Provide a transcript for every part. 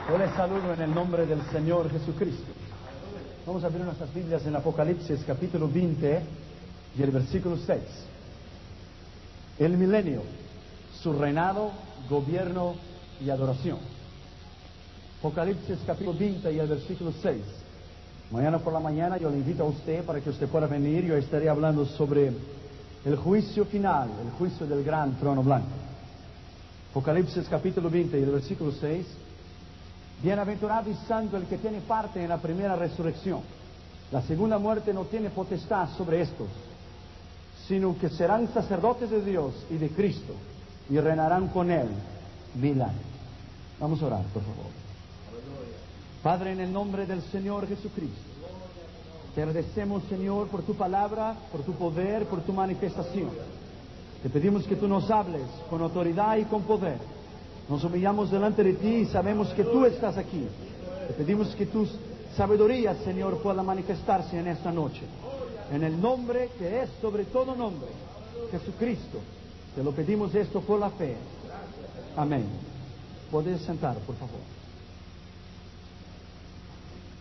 Yo les saludo en el nombre del Señor Jesucristo. Vamos a abrir nuestras Biblias en Apocalipsis capítulo 20 y el versículo 6. El milenio, su reinado, gobierno y adoración. Apocalipsis capítulo 20 y el versículo 6. Mañana por la mañana yo le invito a usted para que usted pueda venir. Yo estaré hablando sobre el juicio final, el juicio del gran trono blanco. Apocalipsis capítulo 20 y el versículo 6. Bienaventurado y santo el que tiene parte en la primera resurrección. La segunda muerte no tiene potestad sobre estos, sino que serán sacerdotes de Dios y de Cristo, y reinarán con Él 1000 años. Vamos a orar, por favor. Padre, en el nombre del Señor Jesucristo, te agradecemos, Señor, por tu palabra, por tu poder, por tu manifestación. Te pedimos que tú nos hables con autoridad y con poder. Nos humillamos delante de ti y sabemos que tú estás aquí. Te pedimos que tu sabiduría, Señor, pueda manifestarse en esta noche. En el nombre que es sobre todo nombre, Jesucristo. Te lo pedimos esto por la fe. Amén. Puedes sentar, por favor.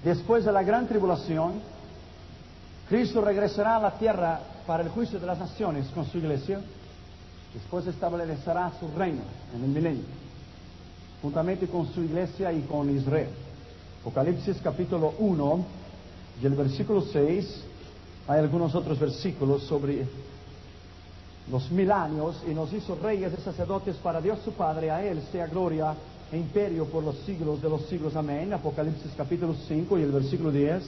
Después de la gran tribulación, Cristo regresará a la tierra para el juicio de las naciones con su iglesia. Después establecerá su reino en el milenio, juntamente con su iglesia y con Israel. Apocalipsis capítulo 1 y el versículo 6. Hay algunos otros versículos sobre los 1000 años, y nos hizo reyes y sacerdotes para Dios su Padre. A Él sea gloria e imperio por los siglos de los siglos. Amén. Apocalipsis capítulo 5 y el versículo 10.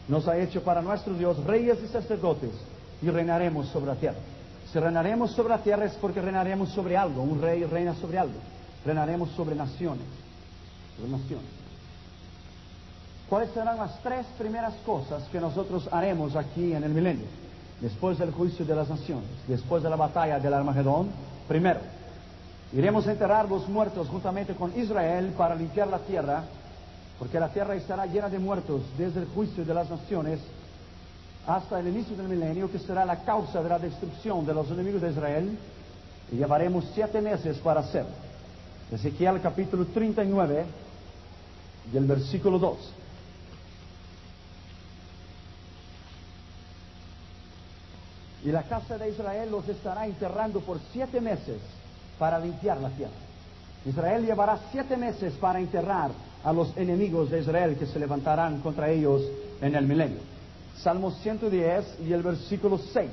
Nos ha hecho para nuestro Dios reyes y sacerdotes, y reinaremos sobre la tierra. Si reinaremos sobre la tierra es porque reinaremos sobre algo. Un rey reina sobre algo. Reinaremos sobre naciones. Sobre naciones. ¿Cuáles serán las 3 primeras cosas que nosotros haremos aquí en el milenio? Después del juicio de las naciones, después de la batalla del Armagedón. Primero, iremos a enterrar los muertos juntamente con Israel para limpiar la tierra, porque la tierra estará llena de muertos desde el juicio de las naciones hasta el inicio del milenio, que será la causa de la destrucción de los enemigos de Israel, y llevaremos 7 meses para hacerlo. Ezequiel capítulo 39 y el versículo 2. Y la casa de Israel los estará enterrando por 7 meses para limpiar la tierra. Israel llevará 7 meses para enterrar a los enemigos de Israel que se levantarán contra ellos en el milenio. Salmo 110 y el versículo 6.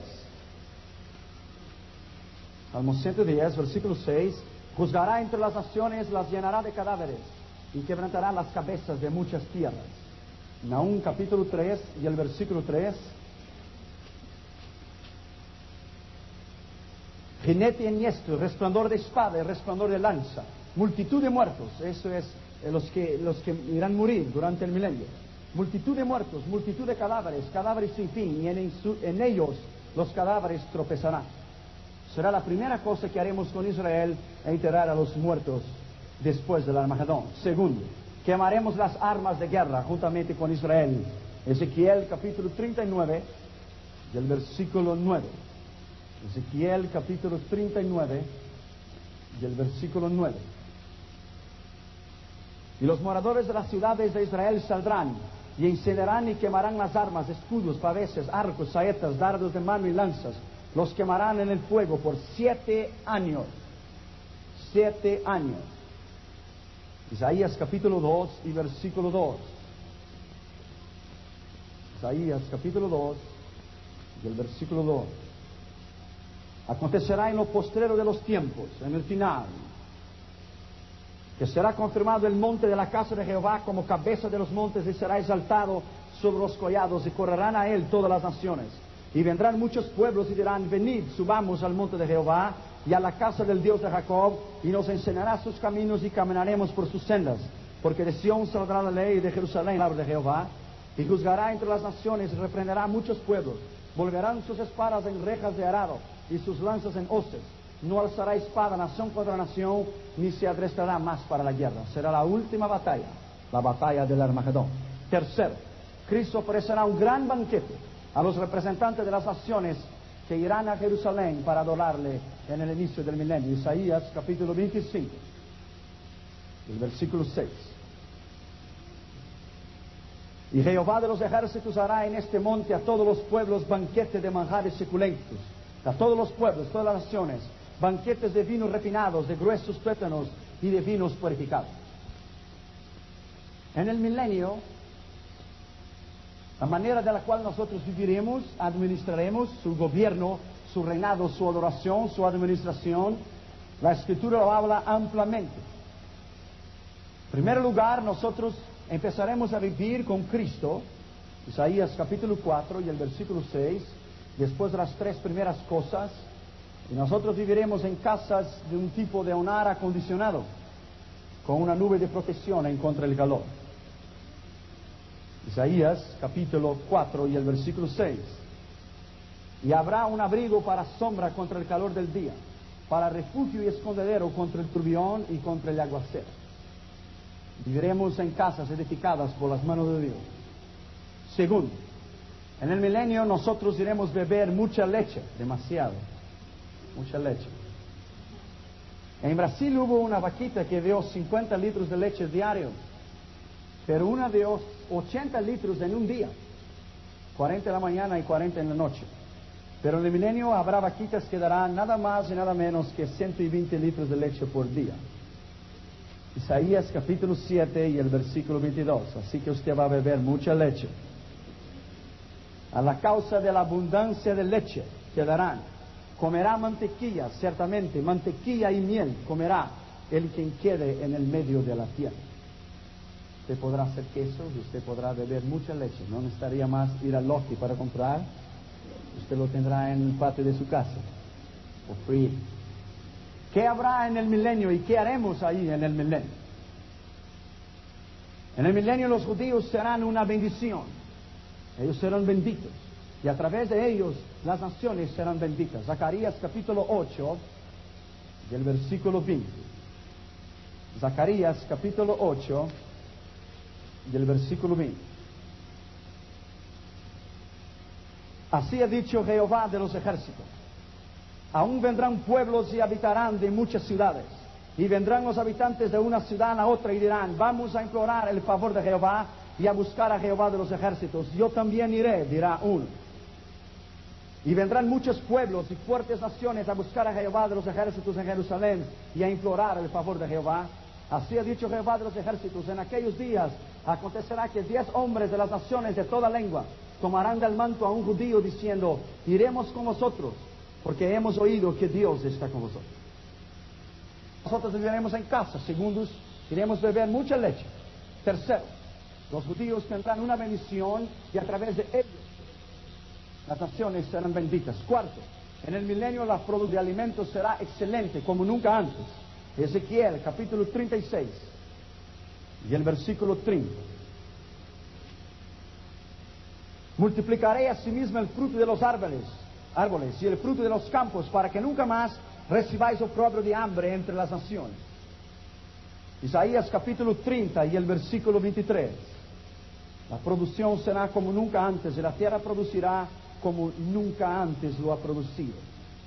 Salmo 110, versículo 6. Juzgará entre las naciones, las llenará de cadáveres, y quebrantará las cabezas de muchas tierras. Nahum capítulo 3 y el versículo 3. Jinete enhiesto, resplandor de espada y resplandor de lanza, multitud de muertos. Eso es los que irán a morir durante el milenio. Multitud de muertos, multitud de cadáveres, cadáveres sin fin, y en ellos los cadáveres tropezarán. Será la primera cosa que haremos con Israel, enterrar a los muertos después del Armagedón. Segundo, quemaremos las armas de guerra juntamente con Israel. Ezequiel capítulo 39 y el versículo 9. Ezequiel capítulo 39 y el versículo 9. Y los moradores de las ciudades de Israel saldrán y encenderán y quemarán las armas, escudos, paveses, arcos, saetas, dardos de mano y lanzas. Los quemarán en el fuego por 7 años. 7 años. Isaías capítulo 2 y versículo 2. Isaías capítulo 2 y el versículo 2. Acontecerá en lo postrero de los tiempos, en el final, que será confirmado el monte de la casa de Jehová como cabeza de los montes, y será exaltado sobre los collados, y correrán a él todas las naciones. Y vendrán muchos pueblos y dirán: venid, subamos al monte de Jehová y a la casa del Dios de Jacob, y nos enseñará sus caminos y caminaremos por sus sendas. Porque de Sión saldrá la ley, y de Jerusalén la palabra de Jehová, y juzgará entre las naciones y reprenderá a muchos pueblos. Volverán sus espadas en rejas de arado y sus lanzas en hoces. No alzará espada nación contra nación, ni se adrestará más para la guerra. Será la última batalla, la batalla del Armagedón. Tercero, Cristo ofrecerá un gran banquete a los representantes de las naciones que irán a Jerusalén para adorarle en el inicio del milenio. Isaías capítulo 25, el versículo 6. Y Jehová de los ejércitos hará en este monte a todos los pueblos banquete de manjares suculentos, a todos los pueblos, todas las naciones, banquetes de vinos refinados, de gruesos tuétanos y de vinos purificados. En el milenio, la manera de la cual nosotros viviremos, administraremos su gobierno, su reinado, su adoración, su administración, la Escritura lo habla ampliamente. En primer lugar, nosotros empezaremos a vivir con Cristo, Isaías capítulo 4 y el versículo 6, después de las tres primeras cosas, y nosotros viviremos en casas de un tipo de hogar acondicionado, con una nube de protección en contra del calor. Isaías capítulo 4 y el versículo 6. Y habrá un abrigo para sombra contra el calor del día, para refugio y escondedero contra el turbión y contra el aguacero. Viviremos en casas edificadas por las manos de Dios. Segundo, en el milenio nosotros iremos beber mucha leche, demasiado, mucha leche. En Brasil hubo una vaquita que dio 50 litros de leche diarios, pero una dio 80 litros en un día, 40 en la mañana y 40 en la noche. Pero en el milenio habrá vaquitas que darán nada más y nada menos que 120 litros de leche por día. Isaías capítulo 7 y el versículo 22. Así que usted va a beber mucha leche. A la causa de la abundancia de leche que darán, comerá mantequilla, ciertamente, mantequilla y miel comerá el quien quede en el medio de la tierra. Usted podrá hacer queso y usted podrá beber mucha leche. No necesitaría más ir al Loki para comprar. Usted lo tendrá en el patio de su casa, por free. ¿Qué habrá en el milenio y qué haremos ahí en el milenio? En el milenio los judíos serán una bendición. Ellos serán benditos. Y a través de ellos las naciones serán benditas. Zacarías capítulo 8 y el versículo 20. Zacarías capítulo 8 y el versículo 20. Así ha dicho Jehová de los ejércitos. Aún vendrán pueblos y habitarán de muchas ciudades. Y vendrán los habitantes de una ciudad a la otra y dirán, vamos a implorar el favor de Jehová y a buscar a Jehová de los ejércitos. Yo también iré, dirá uno. Y vendrán muchos pueblos y fuertes naciones a buscar a Jehová de los ejércitos en Jerusalén y a implorar el favor de Jehová. Así ha dicho Jehová de los ejércitos. En aquellos días acontecerá que 10 hombres de las naciones de toda lengua tomarán del manto a un judío diciendo, iremos con vosotros, porque hemos oído que Dios está con vosotros. Nosotros viviremos en casa. Segundos, iremos beber mucha leche. Tercero, los judíos tendrán una bendición y a través de ellos las naciones serán benditas. Cuarto, en el milenio la producción de alimentos será excelente como nunca antes. Ezequiel capítulo 36 y el versículo 30. Multiplicaré asimismo el fruto de los árboles y el fruto de los campos para que nunca más recibáis oprobio de hambre entre las naciones. Isaías capítulo 30 y el versículo 23. La producción será como nunca antes y la tierra producirá como nunca antes lo ha producido.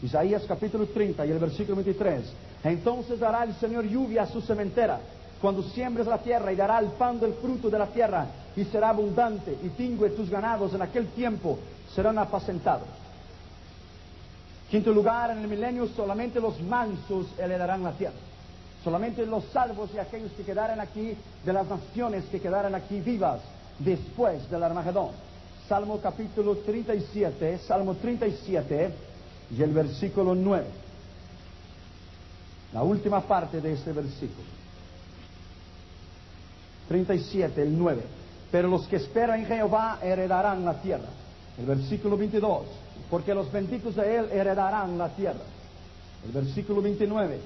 Isaías capítulo 30 y el versículo 23. Entonces dará el Señor lluvia a su sementera cuando siembres la tierra y dará el pan del fruto de la tierra y será abundante y pingüe tus ganados en aquel tiempo serán apacentados. Quinto lugar, en el milenio solamente los mansos heredarán la tierra. Solamente los salvos y aquellos que quedaran aquí de las naciones que quedaran aquí vivas después del Armagedón. Salmo capítulo 37, Salmo 37 y el versículo 9. La última parte de este versículo. 37, el 9. Pero los que esperan en Jehová heredarán la tierra. El versículo 22. Porque los benditos de él heredarán la tierra. El versículo 29.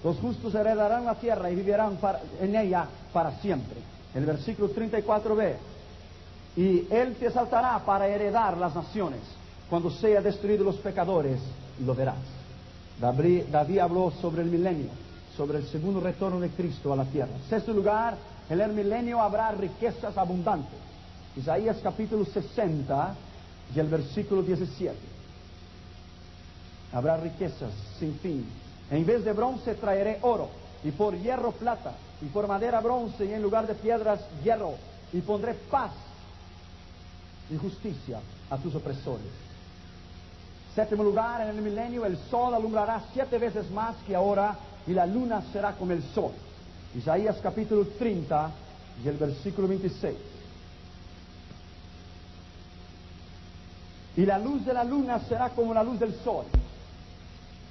Los justos heredarán la tierra y vivirán en ella para siempre. El versículo 34b. Y él te exaltará para heredar las naciones. Cuando sea destruido los pecadores, lo verás. David habló sobre el milenio, sobre el segundo retorno de Cristo a la tierra. Sexto lugar, en el milenio habrá riquezas abundantes. Isaías capítulo 60 y el versículo 17. Habrá riquezas sin fin. En vez de bronce traeré oro, y por hierro plata, y por madera bronce, y en lugar de piedras hierro, y pondré paz y justicia a tus opresores. Séptimo lugar, en el milenio el sol alumbrará 7 veces más que ahora y la luna será como el sol. Isaías capítulo 30 y el versículo 26. Y la luz de la luna será como la luz del sol.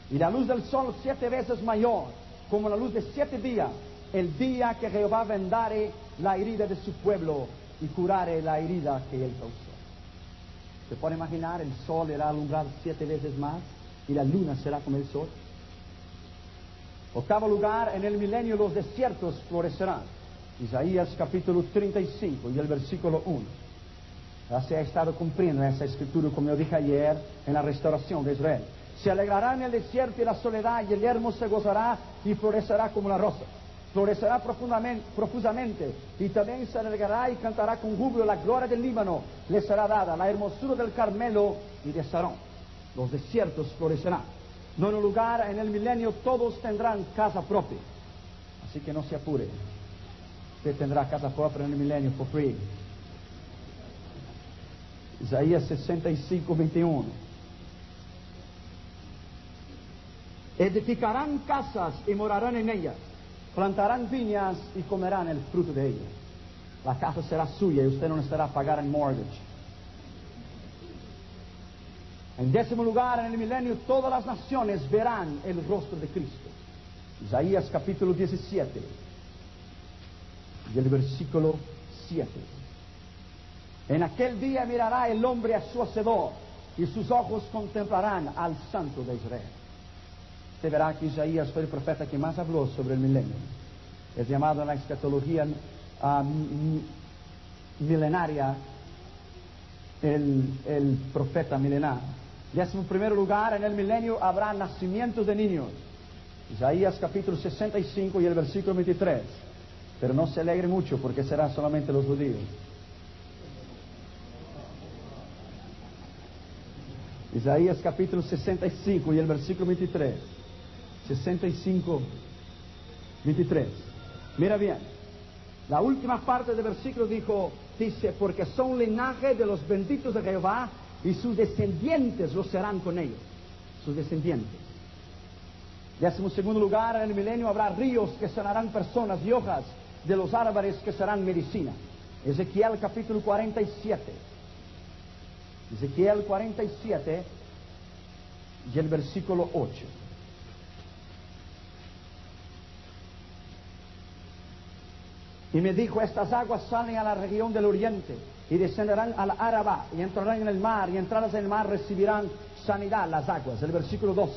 Y la luz del sol 7 veces mayor, como la luz de 7 días, el día que Jehová vendare la herida de su pueblo y curare la herida que él causó. ¿Se puede imaginar? El sol irá a alumbrar 7 veces más y la luna será como el sol. Octavo lugar, en el milenio los desiertos florecerán. Isaías capítulo 35 y el versículo 1. Ya se ha estado cumpliendo esa escritura, como yo dije ayer, en la restauración de Israel. Se alegrará en el desierto y la soledad, y el yermo se gozará y florecerá como la rosa. Florecerá profusamente, y también se alegrará y cantará con júbilo. La gloria del Líbano le será dada, la hermosura del Carmelo y de Sarón. Los desiertos florecerán. No en un lugar, en el milenio todos tendrán casa propia. Así que no se apure. Usted tendrá casa propia en el milenio for free. Isaías 65, 21. Edificarán casas y morarán en ellas. Plantarán viñas y comerán el fruto de ellas. La casa será suya y usted no necesitará pagar en mortgage. En 10º lugar, en el milenio, todas las naciones verán el rostro de Cristo. Isaías capítulo 17 y el versículo 7. En aquel día mirará el hombre a su Hacedor y sus ojos contemplarán al Santo de Israel. Usted verá que Isaías fue el profeta que más habló sobre el milenio. Es llamado en la escatología milenaria el profeta milenario. 11º lugar, en el milenio habrá nacimientos de niños. Isaías capítulo 65 y el versículo 23. Pero no se alegre mucho porque serán solamente los judíos. Isaías capítulo 65 y el versículo 23. 65, 23. Mira bien, la última parte del versículo dice, porque son linaje de los benditos de Jehová y sus descendientes lo serán con ellos. Sus descendientes. 12º lugar, en el milenio habrá ríos que sanarán personas y hojas de los árboles que serán medicina. Ezequiel capítulo 47. Ezequiel 47 y el versículo 8. Y me dijo, estas aguas salen a la región del oriente y descenderán al Arabá y entrarán en el mar, y entradas en el mar recibirán sanidad las aguas. El versículo 12.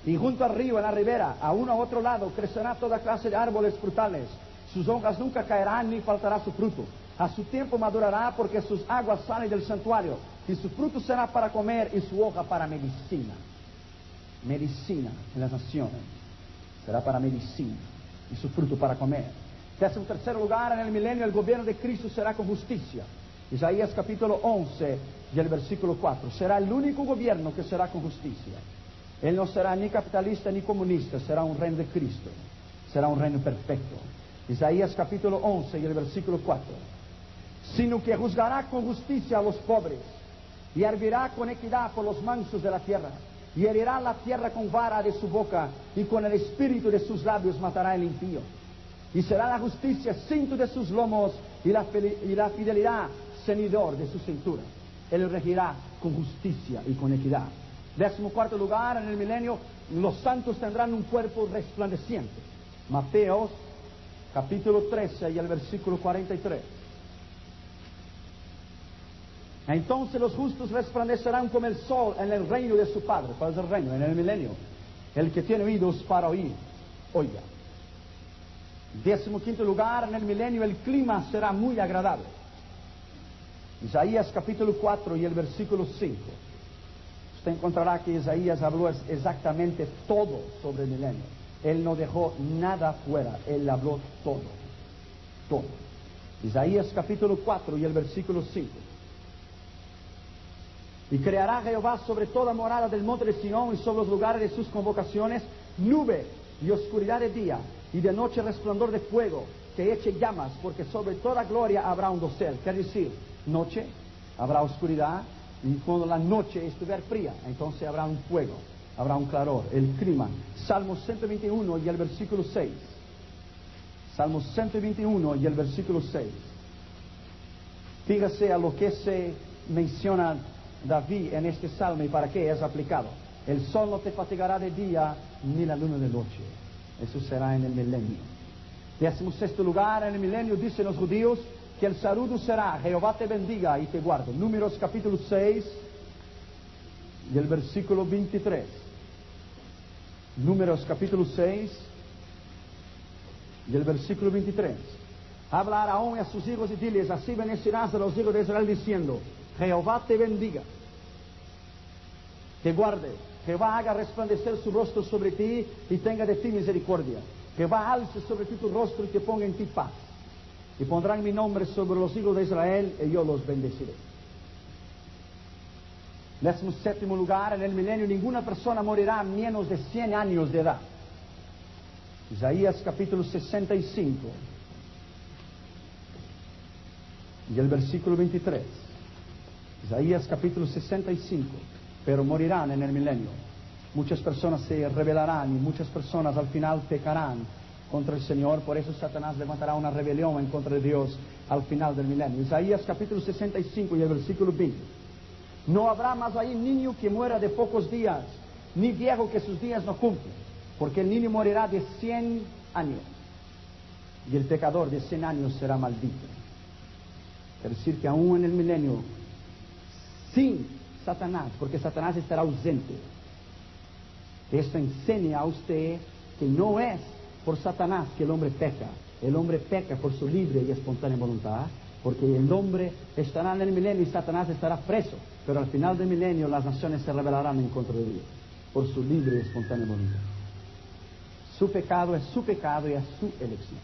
Y junto al río, en la ribera, a uno a otro lado, crecerá toda clase de árboles frutales. Sus hojas nunca caerán ni faltará su fruto. A su tiempo madurará, porque sus aguas salen del santuario, y su fruto será para comer y su hoja para medicina. Medicina en las naciones. Será para medicina y su fruto para comer. 13º lugar, en el milenio el gobierno de Cristo será con justicia. Isaías capítulo 11 y el versículo 4. Será el único gobierno que será con justicia. Él no será ni capitalista ni comunista, será un reino de Cristo. Será un reino perfecto. Isaías capítulo 11 y el versículo 4. Sino que juzgará con justicia a los pobres y hervirá con equidad por los mansos de la tierra. Y herirá la tierra con vara de su boca, y con el espíritu de sus labios matará el impío. Y será la justicia cinto de sus lomos y la fidelidad cenidor de su cintura. Él regirá con justicia y con equidad. 14º lugar, en el milenio los santos tendrán un cuerpo resplandeciente. Mateo capítulo 13 y el versículo 43. Entonces los justos resplandecerán como el sol en el reino de su Padre. ¿Cuál es el reino? En el milenio. El que tiene oídos para oír, oiga. 15º lugar, en el milenio el clima será muy agradable. Isaías capítulo 4 y el versículo 5. Usted encontrará que Isaías habló exactamente todo sobre el milenio. Él no dejó nada fuera, él habló todo. Todo. Isaías capítulo 4 y el versículo 5. Y creará Jehová sobre toda morada del monte de Sión y sobre los lugares de sus convocaciones nube y oscuridad de día, y de noche resplandor de fuego que eche llamas, porque sobre toda gloria habrá un dosel. Quiere decir, noche habrá oscuridad, y cuando la noche estuviera fría, entonces habrá un fuego, habrá un claror, el clima. Salmo 121 y el versículo 6. Salmo 121 y el versículo 6. Fíjese a lo que se menciona David en este salmo y para qué es aplicado. El sol no te fatigará de día, ni la luna de noche. Eso será en el milenio. 16º lugar, en el milenio dicen los judíos que el saludo será: Jehová te bendiga y te guarde. Números capítulo 6 y el versículo 23. Números capítulo 6 y el versículo 23. Habla a Aarón y a sus hijos y diles: así bendecirás a los hijos de Israel diciendo: Jehová te bendiga, te guarde, Jehová haga resplandecer su rostro sobre ti y tenga de ti misericordia, Jehová alce sobre ti tu rostro y te ponga en ti paz. Y pondrán mi nombre sobre los hijos de Israel y yo los bendeciré. 17º lugar, en el milenio ninguna persona morirá menos de 100 años de edad. Isaías capítulo 65 y el versículo 23. Isaías capítulo 65. Pero morirán en el milenio. Muchas personas se rebelarán y muchas personas al final pecarán contra el Señor. Por eso Satanás levantará una rebelión en contra de Dios al final del milenio. Isaías capítulo 65 y el versículo 20. No habrá más ahí niño que muera de pocos días, ni viejo que sus días no cumplen, porque el niño morirá de 100 años y el pecador de 100 años será maldito. Es decir, que aún en el milenio, sin Satanás, porque Satanás estará ausente. Esto enseña a usted que no es por Satanás que el hombre peca. El hombre peca por su libre y espontánea voluntad, porque el hombre estará en el milenio y Satanás estará preso. Pero al final del milenio las naciones se rebelarán en contra de Dios por su libre y espontánea voluntad. Su pecado es su pecado y es su elección.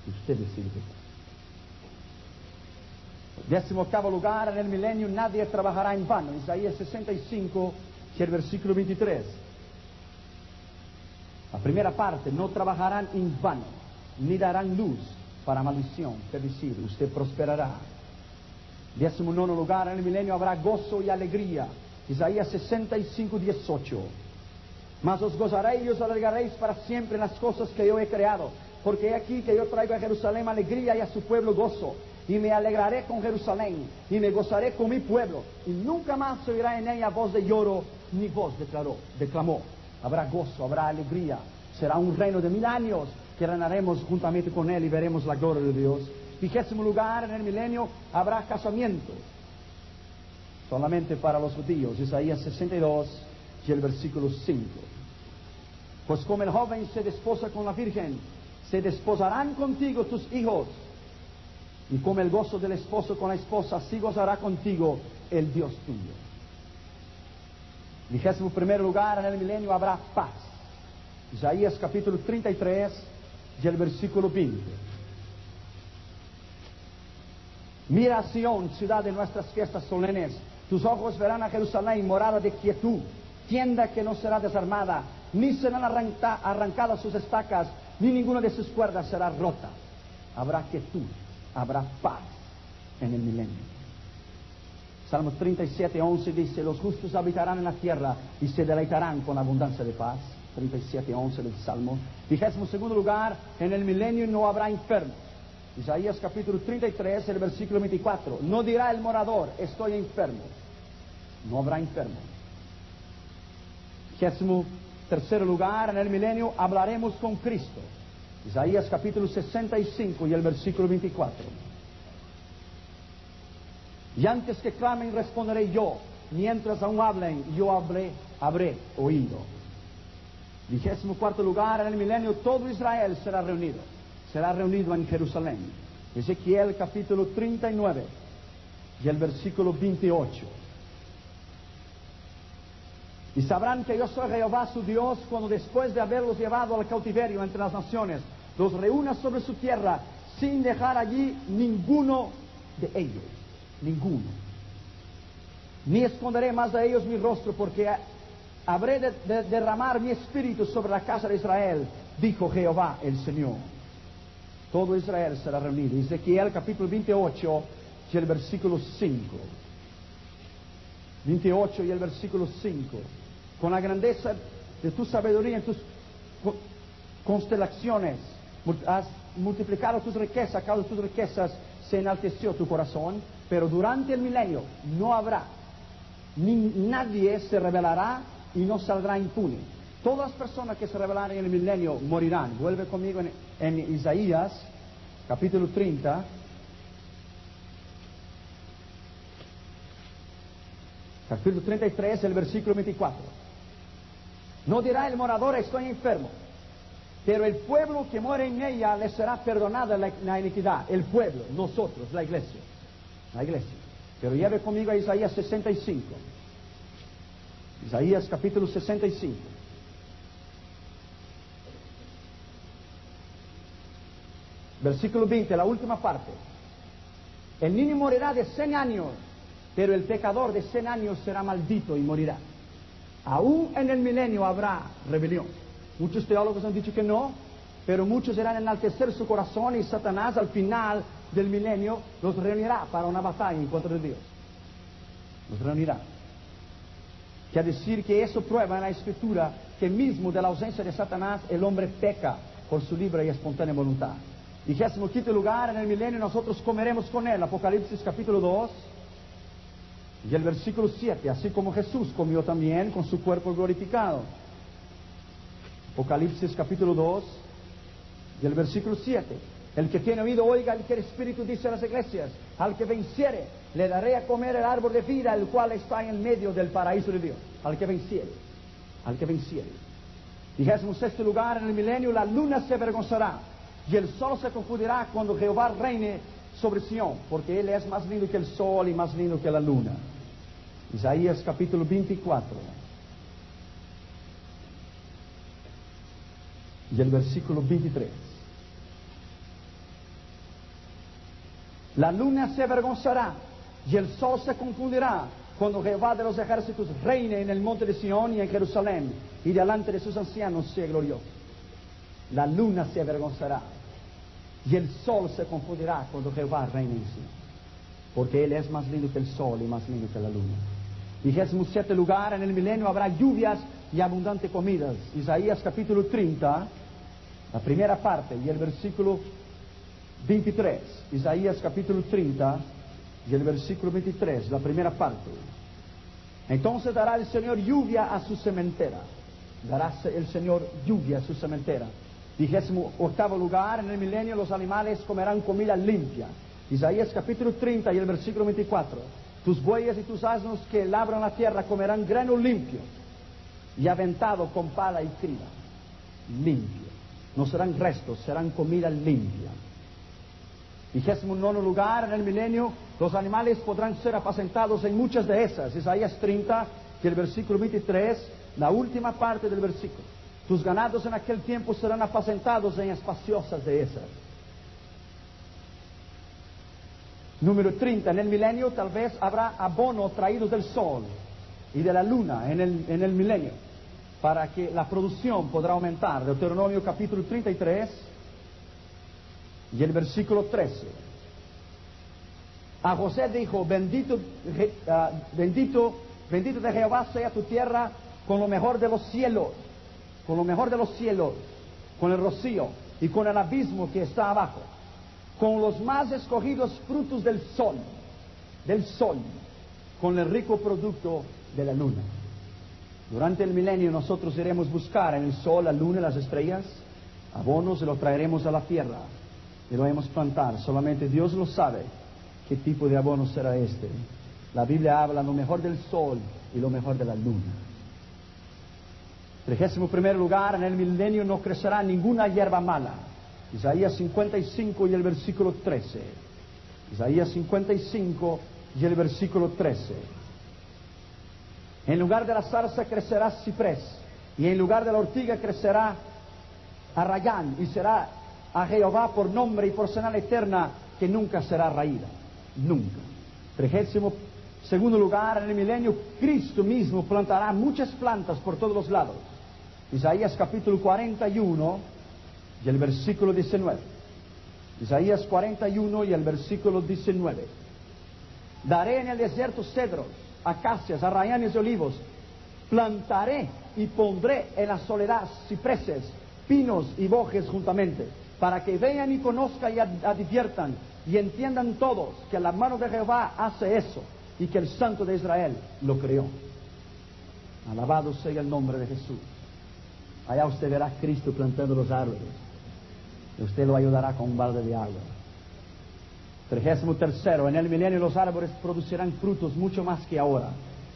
Usted decide qué. 18º lugar, en el milenio nadie trabajará en vano. Isaías 65 y el versículo 23. La primera parte: no trabajarán en vano, ni darán luz para maldición. Es decir, usted prosperará. 19º lugar, en el milenio habrá gozo y alegría. Isaías 65, 18. Mas os gozaréis y os alegraréis para siempre en las cosas que yo he creado, porque he aquí que yo traigo a Jerusalén alegría y a su pueblo gozo, y me alegraré con Jerusalén y me gozaré con mi pueblo, y nunca más se oirá en ella voz de lloro ni voz de clamor. Habrá gozo, habrá alegría. Será un reino de 1000 años que reinaremos juntamente con él y veremos la gloria de Dios. 20º lugar, en el milenio habrá casamiento solamente para los judíos. Isaías 62 y el versículo 5. Pues como el joven se desposa con la virgen, se desposarán contigo tus hijos, y como el gozo del esposo con la esposa, así gozará contigo el Dios tuyo. 21º lugar, en el milenio habrá paz. Isaías capítulo 33 y el versículo 20. Mira a Sión, ciudad de nuestras fiestas solemnes. Tus ojos verán a Jerusalén, morada de quietud, tienda que no será desarmada, ni serán arrancadas sus estacas, ni ninguna de sus cuerdas será rota. Habrá quietud, habrá paz en el milenio. Salmo 37, 11 dice: los justos habitarán en la tierra y se deleitarán con abundancia de paz. 37, 11 del Salmo. 22º lugar, en el milenio no habrá enfermos. Isaías capítulo 33, el versículo 24. No dirá el morador: estoy enfermo. No habrá enfermo. 23º lugar, en el milenio hablaremos con Cristo. Isaías capítulo 65 y el versículo 24. Y antes que clamen responderé yo, mientras aún hablen yo habré oído. 24º lugar, en el milenio todo Israel será reunido en Jerusalén. Ezequiel capítulo 39 y el versículo 28. Y sabrán que yo soy Jehová su Dios, cuando después de haberlos llevado al cautiverio entre las naciones, los reúna sobre su tierra, sin dejar allí ninguno de ellos. Ninguno. Ni esconderé más de ellos mi rostro, porque habré de derramar mi espíritu sobre la casa de Israel, dijo Jehová el Señor. Todo Israel será reunido. Ezequiel capítulo 28 y el versículo 5. 28 y el versículo 5. Con la grandeza de tu sabiduría en tus constelaciones has multiplicado tus riquezas, a causa de tus riquezas se enalteció tu corazón, pero durante el milenio no habrá, nadie se rebelará y no saldrá impune. Todas las personas que se rebelarán en el milenio morirán. Vuelve conmigo en Isaías, capítulo 30. Capítulo 33, el versículo 24. No dirá el morador, estoy enfermo, pero el pueblo que muere en ella le será perdonada la iniquidad. El pueblo, nosotros, la iglesia. La iglesia. Pero lleve conmigo a Isaías 65. Isaías capítulo 65. Versículo 20, la última parte. El niño morirá de 100 años, pero el pecador de 100 años será maldito y morirá. Aún en el milenio habrá rebelión. Muchos teólogos han dicho que no, pero muchos irán a enaltecer su corazón y Satanás al final del milenio los reunirá para una batalla en contra de Dios. Los reunirá. Quiere decir que eso prueba en la Escritura que mismo de la ausencia de Satanás el hombre peca por su libre y espontánea voluntad. 25º lugar, en el milenio nosotros comeremos con él. Apocalipsis capítulo 2 y el versículo 7, así como Jesús comió también con su cuerpo glorificado. Apocalipsis capítulo 2 y el versículo 7. El que tiene oído oiga el que el Espíritu dice a las iglesias: al que venciere le daré a comer el árbol de vida, el cual está en medio del paraíso de Dios. Al que venciere, al que venciere. 26º lugar, en el milenio la luna se avergonzará y el sol se confundirá cuando Jehová reine sobre Sión, porque él es más lindo que el sol y más lindo que la luna. Isaías capítulo 24 y el versículo 23. La luna se avergonzará y el sol se confundirá cuando Jehová de los ejércitos reine en el monte de Sión y en Jerusalén, y delante de sus ancianos sea glorioso. La luna se avergonzará y el sol se confundirá cuando Jehová reine en Sión, porque él es más lindo que el sol y más lindo que la luna. 27º lugar, en el milenio habrá lluvias y abundante comidas. Isaías capítulo 30, la primera parte y el versículo 23. Isaías capítulo 30 y el versículo 23, la primera parte. Entonces dará el Señor lluvia a su sementera. Dará el Señor lluvia a su sementera. 28º lugar, en el milenio los animales comerán comida limpia. Isaías capítulo 30 y el versículo 24. Tus bueyes y tus asnos que labran la tierra comerán grano limpio y aventado con pala y criba. Limpio. No serán restos, serán comida limpia. 29º lugar, en el milenio los animales podrán ser apacentados en muchas de esas. Isaías 30 y el versículo 23, la última parte del versículo. Tus ganados en aquel tiempo serán apacentados en espaciosas dehesas. Número 30, en el milenio tal vez habrá abono traído del sol y de la luna en el milenio, para que la producción podrá aumentar. Deuteronomio capítulo 33 y el versículo 13. A José dijo: bendito de Jehová sea tu tierra con lo mejor de los cielos, con lo mejor de los cielos, con el rocío y con el abismo que está abajo, con los más escogidos frutos del sol, con el rico producto de la luna. Durante el milenio nosotros iremos buscar en el sol, la luna y las estrellas abonos y lo traeremos a la tierra y lo haremos plantar. Solamente Dios lo sabe qué tipo de abono será este. La Biblia habla lo mejor del sol y lo mejor de la luna. 31º lugar, en el milenio no crecerá ninguna hierba mala. Isaías 55 y el versículo 13. Isaías 55 y el versículo 13. En lugar de la zarza crecerá ciprés, y en lugar de la ortiga crecerá arrayán, y será a Jehová por nombre y por señal eterna que nunca será raída. Nunca. 32º lugar, en el milenio Cristo mismo plantará muchas plantas por todos los lados. Isaías capítulo 41 y el versículo 19. Isaías 41 y el versículo 19. Daré en el desierto cedros acacias, arrayanes y olivos. Plantaré y pondré en la soledad cipreses, pinos y bojes juntamente, para que vean y conozcan y adviertan y entiendan todos que la mano de Jehová hace eso y que el Santo de Israel lo creó. Alabado sea el nombre de Jesús. Allá usted verá a Cristo plantando los árboles y usted lo ayudará con un balde de agua. 33. En el milenio los árboles producirán frutos mucho más que ahora.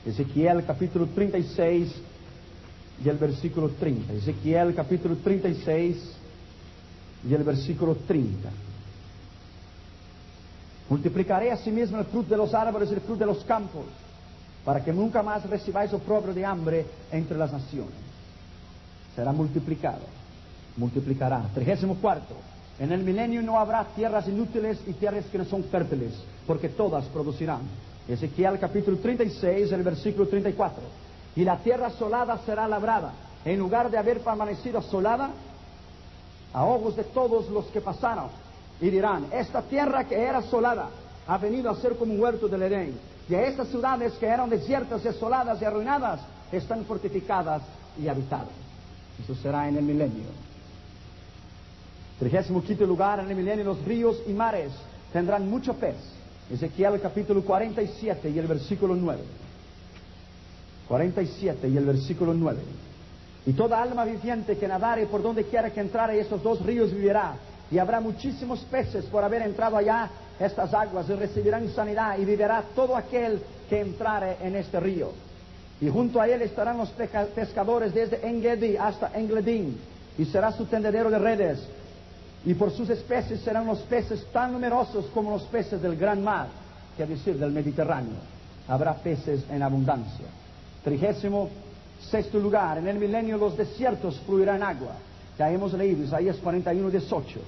Ezequiel capítulo 36 y el versículo 30. Ezequiel capítulo 36 y el versículo 30. Multiplicaré asimismo el fruto de los árboles y el fruto de los campos, para que nunca más recibáis oprobio de hambre entre las naciones. Será multiplicado, multiplicará. 34. En el milenio no habrá tierras inútiles y tierras que no son fértiles, porque todas producirán. Ezequiel capítulo 36, el versículo 34. Y la tierra asolada será labrada, en lugar de haber permanecido asolada, a ojos de todos los que pasaron, y dirán: esta tierra que era asolada ha venido a ser como un huerto del Edén, y a estas ciudades que eran desiertas y asoladas y arruinadas están fortificadas y habitadas. Eso será en el milenio. 35 lugar, en el milenio los ríos y mares tendrán mucho pez. Ezequiel capítulo 47 y el versículo 9. 47 y el versículo 9. Y toda alma viviente que nadare por donde quiera que entrare estos dos ríos vivirá, y habrá muchísimos peces por haber entrado allá estas aguas, y recibirán sanidad, y vivirá todo aquel que entrare en este río. Y junto a él estarán los pescadores desde Engedi hasta Engledín, y será su tendedero de redes. Y por sus especies serán los peces tan numerosos como los peces del gran mar, que es decir, del Mediterráneo. Habrá peces en abundancia. 36 lugar, en el milenio los desiertos fluirán agua. Ya hemos leído Isaías 41, 18.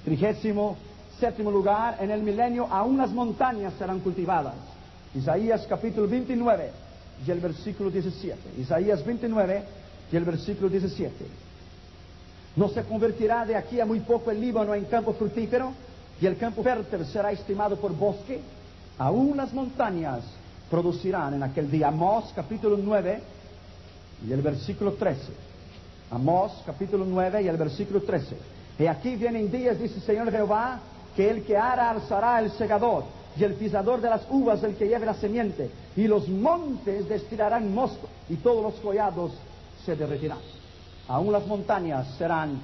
37 lugar, en el milenio aún las montañas serán cultivadas. Isaías capítulo 29 y el versículo 17. Isaías 29 y el versículo 17. ¿No se convertirá de aquí a muy poco el Líbano en campo fructífero, y el campo fértil será estimado por bosque? Aún las montañas producirán en aquel día. Amós capítulo 9 y el versículo 13. Amós capítulo 9 y el versículo 13. Y aquí vienen días, dice el Señor Jehová, que el que ara alzará el segador, y el pisador de las uvas el que lleve la semiente, y los montes destilarán mosto, y todos los collados se derretirán. Aún las montañas serán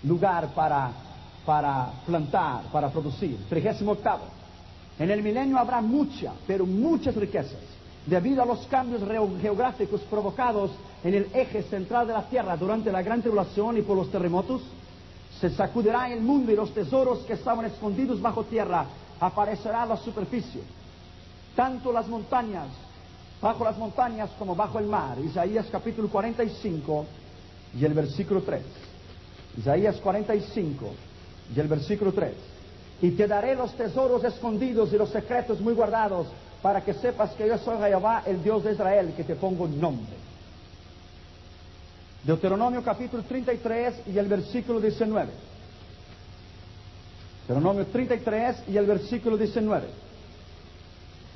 lugar para plantar, para producir. 38. En el milenio habrá pero muchas riquezas, debido a los cambios geográficos provocados en el eje central de la tierra durante la gran tribulación y por los terremotos. Se sacudirá el mundo, y los tesoros que estaban escondidos bajo tierra aparecerán a la superficie, tanto las montañas, bajo las montañas como bajo el mar. Isaías capítulo 45 y el versículo 3. Isaías 45 y el versículo 3. Y te daré los tesoros escondidos y los secretos muy guardados, para que sepas que yo soy Jehová, el Dios de Israel, que te pongo nombre. Deuteronomio capítulo 33 y el versículo 19. Deuteronomio 33 y el versículo 19.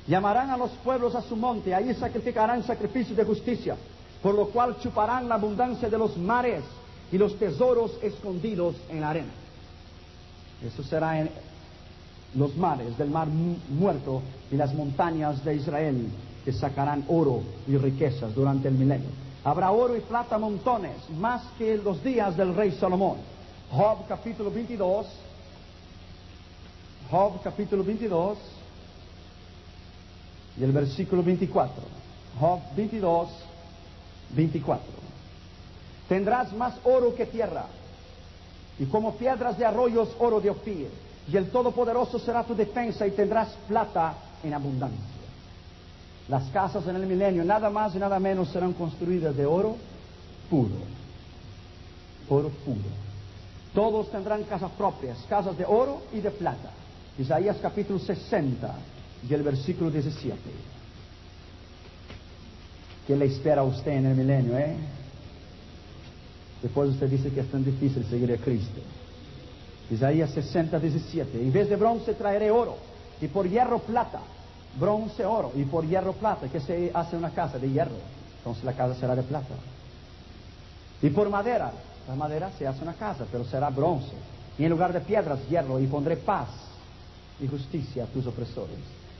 Llamarán a los pueblos a su monte, ahí sacrificarán sacrificios de justicia, por lo cual chuparán la abundancia de los mares y los tesoros escondidos en la arena. Eso será en los mares del mar muerto y las montañas de Israel, que sacarán oro y riquezas durante el milenio. Habrá oro y plata montones, más que en los días del rey Salomón. Job capítulo 22. Job capítulo 22 y el versículo 24. Job 22, 24. Tendrás más oro que tierra, y como piedras de arroyos oro de Ofir, y el Todopoderoso será tu defensa, y tendrás plata en abundancia. Las casas en el milenio, nada más y nada menos, serán construidas de oro puro. Oro puro. Todos tendrán casas propias, casas de oro y de plata. Isaías capítulo 60 y el versículo 17. ¿Qué le espera a usted en el milenio, Después usted dice que es tan difícil seguir a Cristo. Isaías 60, 17. En vez de bronce traeré oro, y por hierro plata, bronce, oro, y por hierro, plata, que se hace una casa de hierro, entonces la casa será de plata. Y por madera, la madera se hace una casa, pero será bronce. Y en lugar de piedras, hierro, y pondré paz y justicia a tus opresores.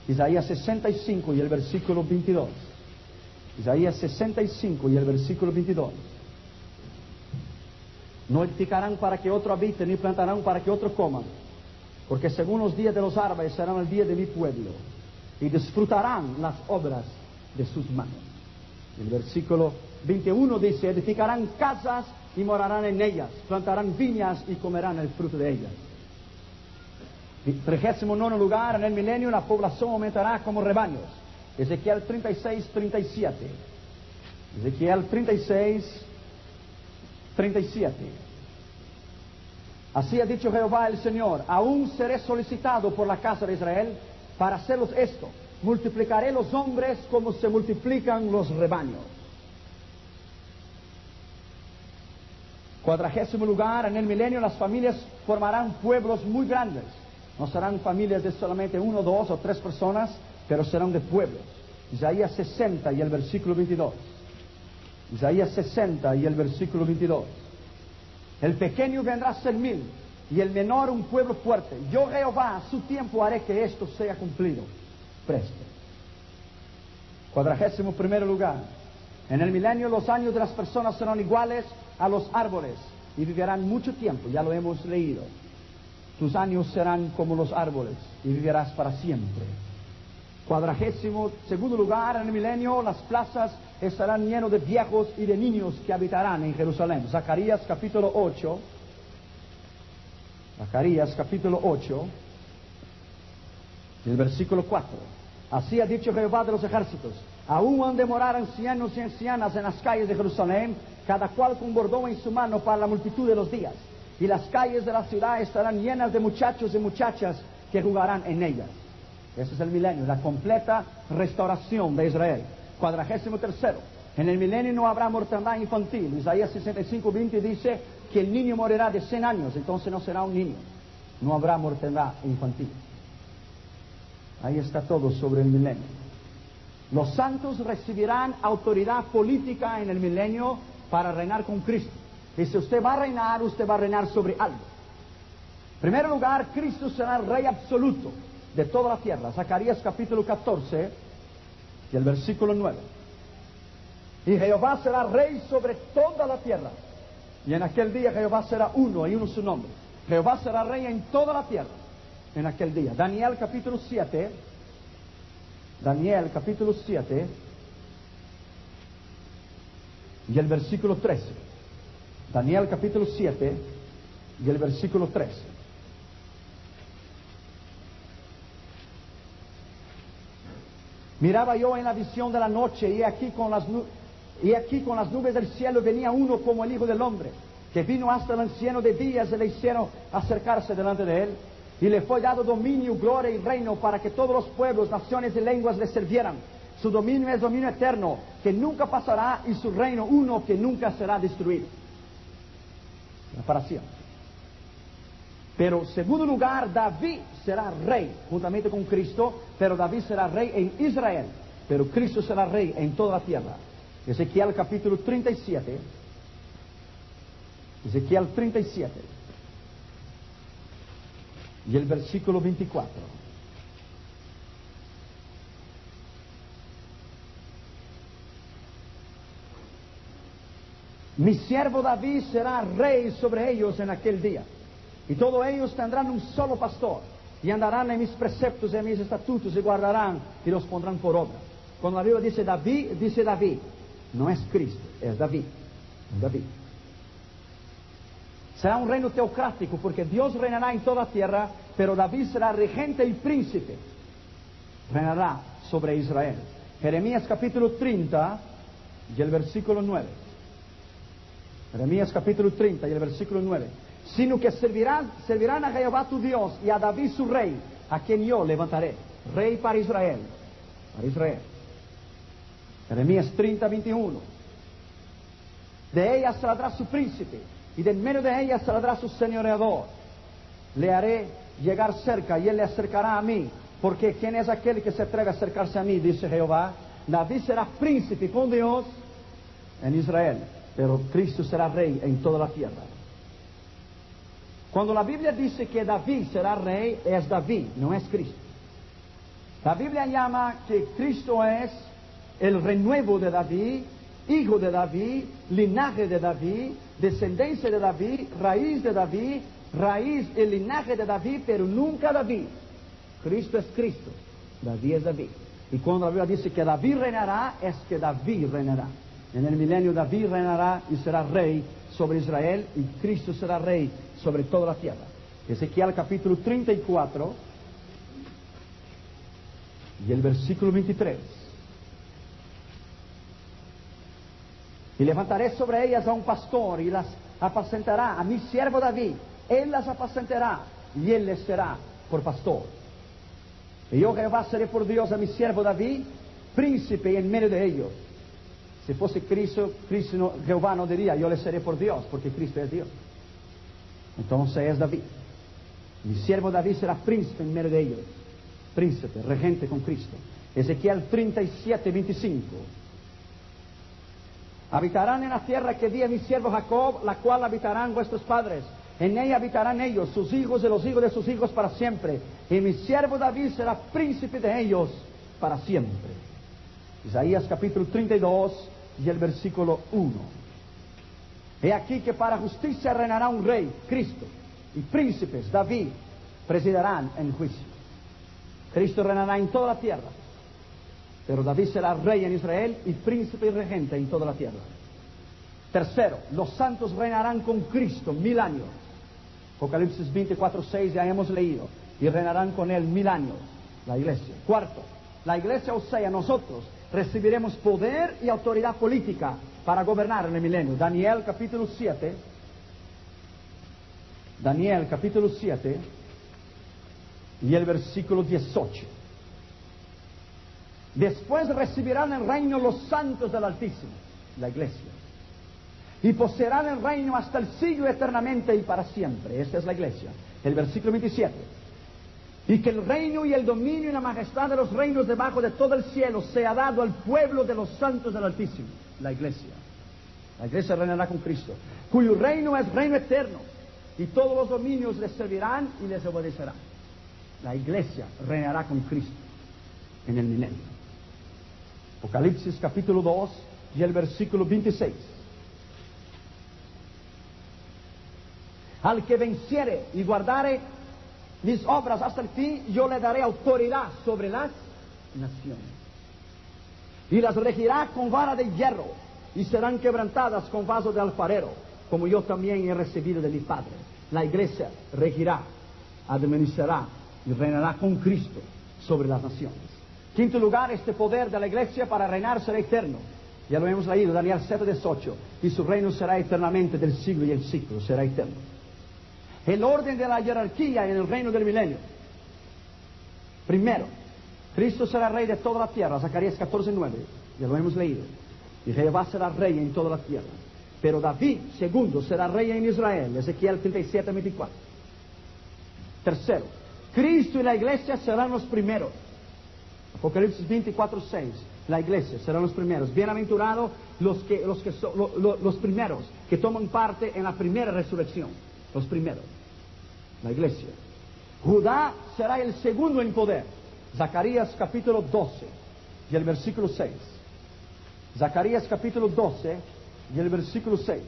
Isaías 65 y el versículo 22. Isaías 65 y el versículo 22. No edificarán para que otro habite, ni plantarán para que otro coma, porque según los días de los árboles serán el día de mi pueblo, y disfrutarán las obras de sus manos. El versículo 21 dice: edificarán casas y morarán en ellas, plantarán viñas y comerán el fruto de ellas. 39 lugar, en el milenio la población aumentará como rebaños. Ezequiel 36, 37. Ezequiel 36, 37. Así ha dicho Jehová el Señor: aún seré solicitado por la casa de Israel para hacerlos esto. Multiplicaré los hombres como se multiplican los rebaños. 40 lugar, en el milenio las familias formarán pueblos muy grandes. No serán familias de solamente 1, 2 o 3 personas, pero serán de pueblos. Isaías 60 y el versículo 22. Isaías 60 y el versículo 22. El pequeño vendrá a ser 1000 y el menor un pueblo fuerte. Yo Jehová a su tiempo haré que esto sea cumplido. Presto. 41 lugar. En el milenio los años de las personas serán iguales a los árboles y vivirán mucho tiempo. Ya lo hemos leído. Tus años serán como los árboles y vivirás para siempre. 42 lugar, en el milenio las plazas estarán llenas de viejos y de niños que habitarán en Jerusalén. Zacarías capítulo 8. Zacarías capítulo 8. El versículo 4. Así ha dicho Jehová de los ejércitos: aún han de morar ancianos y ancianas en las calles de Jerusalén, cada cual con bordón en su mano para la multitud de los días. Y las calles de la ciudad estarán llenas de muchachos y muchachas que jugarán en ellas. Ese es el milenio, la completa restauración de Israel. 43. En el milenio no habrá mortandad infantil. Isaías 65, 20 dice que el niño morirá de 100 años, entonces no será un niño. No habrá mortandad infantil. Ahí está todo sobre el milenio. Los santos recibirán autoridad política en el milenio para reinar con Cristo. Y si usted va a reinar sobre algo. En primer lugar, Cristo será el rey absoluto de toda la tierra. Zacarías capítulo 14 y el versículo 9. Y Jehová será rey sobre toda la tierra. Y en aquel día Jehová será uno y uno su nombre. Jehová será rey en toda la tierra en aquel día. Daniel capítulo 7. Daniel capítulo 7 y el versículo 13. Daniel capítulo 7 y el versículo 13. Miraba yo en la visión de la noche, y aquí con las nubes del cielo venía uno como el Hijo del Hombre, que vino hasta el anciano de días y le hicieron acercarse delante de él, y le fue dado dominio, gloria y reino para que todos los pueblos, naciones y lenguas le sirvieran. Su dominio es dominio eterno, que nunca pasará, y su reino uno que nunca será destruido. Para siempre. Pero, segundo lugar, David será rey, juntamente con Cristo, pero David será rey en Israel, pero Cristo será rey en toda la tierra. Ezequiel capítulo 37. Ezequiel 37. Y el versículo 24. Mi siervo David será rey sobre ellos en aquel día. Y todos ellos tendrán un solo pastor, y andarán en mis preceptos y en mis estatutos, y guardarán y los pondrán por obra. Cuando la Biblia dice David, no es Cristo, es David. David. Será un reino teocrático, porque Dios reinará en toda la tierra, pero David será regente y príncipe. Reinará sobre Israel. Jeremías capítulo 30 y el versículo 9. Jeremías capítulo 30 y el versículo 9. Sino que servirán a Jehová tu Dios y a David su rey, a quien yo levantaré. Rey para Israel. Para Israel. Jeremías 30, 21. De ella saldrá su príncipe, y de en medio de ella saldrá su señoreador. Le haré llegar cerca, y él le acercará a mí, Porque ¿quién es aquel que se atreve a acercarse a mí? Dice Jehová. David será príncipe con Dios en Israel, pero Cristo será rey en toda la tierra. Cuando la Biblia dice que David será rey, es David, no es Cristo. La Biblia llama que Cristo es el renuevo de David, hijo de David, linaje de David, descendencia de David, raíz de David, raíz y linaje de David, pero nunca David. Cristo es Cristo, David es David. Y cuando la Biblia dice que David reinará, es que David reinará. En el milenio David reinará y será rey sobre Israel, y Cristo será rey sobre toda la tierra. Ezequiel capítulo 34 y el versículo 23. Y levantaré sobre ellas a un pastor y las apacentará, a mi siervo David. Él las apacentará y él les será por pastor. Y yo Jehová seré por Dios a mi siervo David, príncipe en medio de ellos. Si fuese Cristo, Jehová no diría yo le seré por Dios, porque Cristo es Dios. Entonces es David. Mi siervo David será príncipe en medio de ellos. Príncipe, regente con Cristo. Ezequiel 37, 25. Habitarán en la tierra que di a mi siervo Jacob, la cual habitarán vuestros padres. En ella habitarán ellos, sus hijos y los hijos de sus hijos para siempre. Y mi siervo David será príncipe de ellos para siempre. Isaías capítulo 32 y el versículo 1. He aquí que para justicia reinará un rey, Cristo, y príncipes, David, presidirán en juicio. Cristo reinará en toda la tierra, pero David será rey en Israel y príncipe y regente en toda la tierra. Tercero, los santos reinarán con Cristo 1000 años. Apocalipsis 24, 6 ya hemos leído. Y reinarán con él 1000 años, la iglesia. Cuarto, la iglesia, o sea, nosotros, recibiremos poder y autoridad política para gobernar en el milenio. Daniel capítulo 7. Daniel capítulo 7 y el versículo 18. Después recibirán el reino los santos del Altísimo, la iglesia. Y poseerán el reino hasta el siglo eternamente y para siempre. Esta es la iglesia. El versículo 27. Y que el reino y el dominio y la majestad de los reinos debajo de todo el cielo sea dado al pueblo de los santos del Altísimo, la iglesia. La iglesia reinará con Cristo, cuyo reino es reino eterno, y todos los dominios les servirán y les obedecerán. La iglesia reinará con Cristo en el milenio. Apocalipsis capítulo 2 y el versículo 26. Al que venciere y guardare mis obras hasta el fin, yo le daré autoridad sobre las naciones. Y las regirá con vara de hierro, y serán quebrantadas con vaso de alfarero, como yo también he recibido de mi Padre. La iglesia regirá, administrará y reinará con Cristo sobre las naciones. Quinto lugar, este poder de la iglesia para reinar será eterno. Ya lo hemos leído, Daniel 7, 18. Y su reino será eternamente del siglo y el siglo, será eterno. El orden de la jerarquía en el reino del milenio. Primero, Cristo será rey de toda la tierra, Zacarías 14, 9. Ya lo hemos leído. Y Jehová será rey en toda la tierra. Pero David, segundo, será rey en Israel, Ezequiel 37, 24. Tercero, Cristo y la iglesia serán los primeros. Apocalipsis 24, 6. La iglesia serán los primeros. Bienaventurados los primeros que toman parte en la primera resurrección. Los primeros. La iglesia. Judá será el segundo en poder. Zacarías capítulo 12 y el versículo 6. Zacarías capítulo 12 y el versículo 6.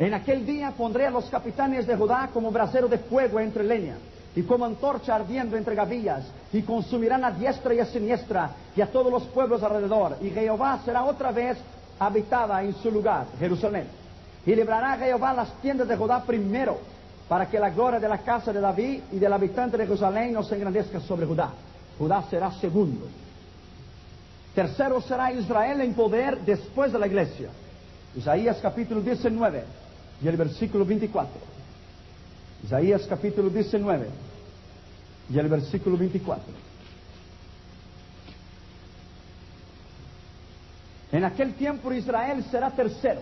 En aquel día pondré a los capitanes de Judá como brasero de fuego entre leña, y como antorcha ardiendo entre gavillas, y consumirán a diestra y a siniestra, y a todos los pueblos alrededor. Y Jehová será otra vez habitada en su lugar, Jerusalén. Y librará Jehová las tiendas de Judá primero, para que la gloria de la casa de David y del habitante de Jerusalén no se engrandezca sobre Judá. Judá será segundo. Tercero será Israel en poder después de la iglesia. Isaías capítulo 19 y el versículo 24. Isaías capítulo 19 y el versículo 24. En aquel tiempo Israel será tercero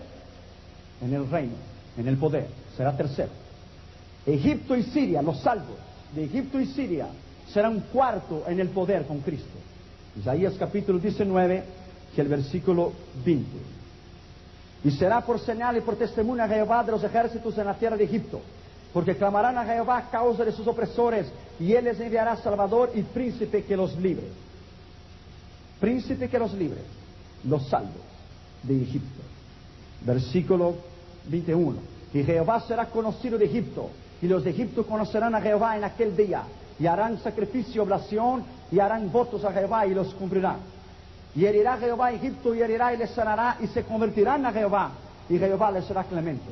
en el reino, en el poder, será tercero. Egipto y Siria, los salvos de Egipto y Siria, serán un cuarto en el poder con Cristo. Isaías capítulo 19 y el versículo 20. Y será por señal y por testimonio a Jehová de los ejércitos en la tierra de Egipto, porque clamarán a Jehová a causa de sus opresores, y él les enviará salvador y príncipe que los libre. Príncipe que los libre, los salvos de Egipto. Versículo 21. Y Jehová será conocido de Egipto, y los de Egipto conocerán a Jehová en aquel día, y harán sacrificio, oblación, y harán votos a Jehová, y los cumplirán. Y herirá Jehová a Egipto, y herirá y les sanará, y se convertirán a Jehová, y Jehová les será clemente.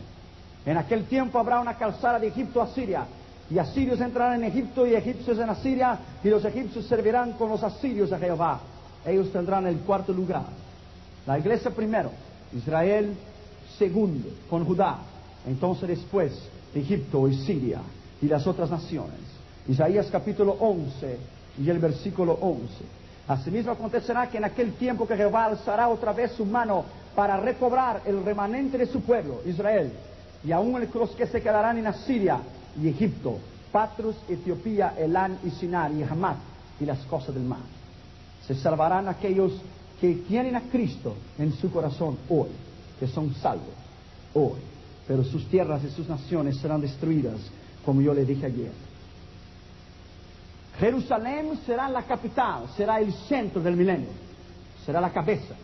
En aquel tiempo habrá una calzada de Egipto a Siria, y asirios entrarán en Egipto, y egipcios en Asiria, y los egipcios servirán con los asirios a Jehová. Ellos tendrán el cuarto lugar. La iglesia primero, Israel segundo, con Judá. Entonces después, Egipto y Siria, y las otras naciones. Isaías capítulo 11 y el versículo 11. Asimismo acontecerá que en aquel tiempo que Jehová alzará otra vez su mano para recobrar el remanente de su pueblo, Israel, y aún los que se quedarán en Asiria y Egipto, Patros, Etiopía, Elán y Sinar y Hamat y las cosas del mar. Se salvarán aquellos que tienen a Cristo en su corazón hoy, que son salvos hoy, pero sus tierras y sus naciones serán destruidas, como yo le dije ayer. Jerusalén será la capital, será el centro del milenio, será la cabeza.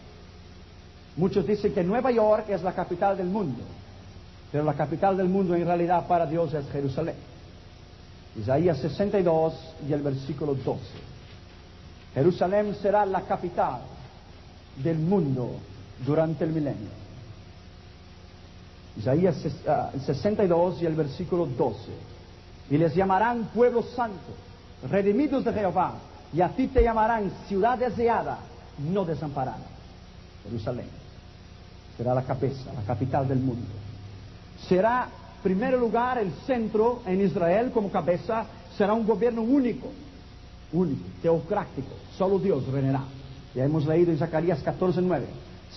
Muchos dicen que Nueva York es la capital del mundo, pero la capital del mundo en realidad para Dios es Jerusalén. Isaías 62 y el versículo 12. Jerusalén será la capital del mundo durante el milenio. Isaías 62 y el versículo 12. Y les llamarán pueblo santo, redimidos de Jehová, y a ti te llamarán ciudad deseada, no desamparada. Jerusalén será la cabeza, la capital del mundo. Será, en primer lugar, el centro en Israel como cabeza. Será un gobierno único, teocrático, solo Dios reinará. Ya hemos leído en Zacarías 14:9.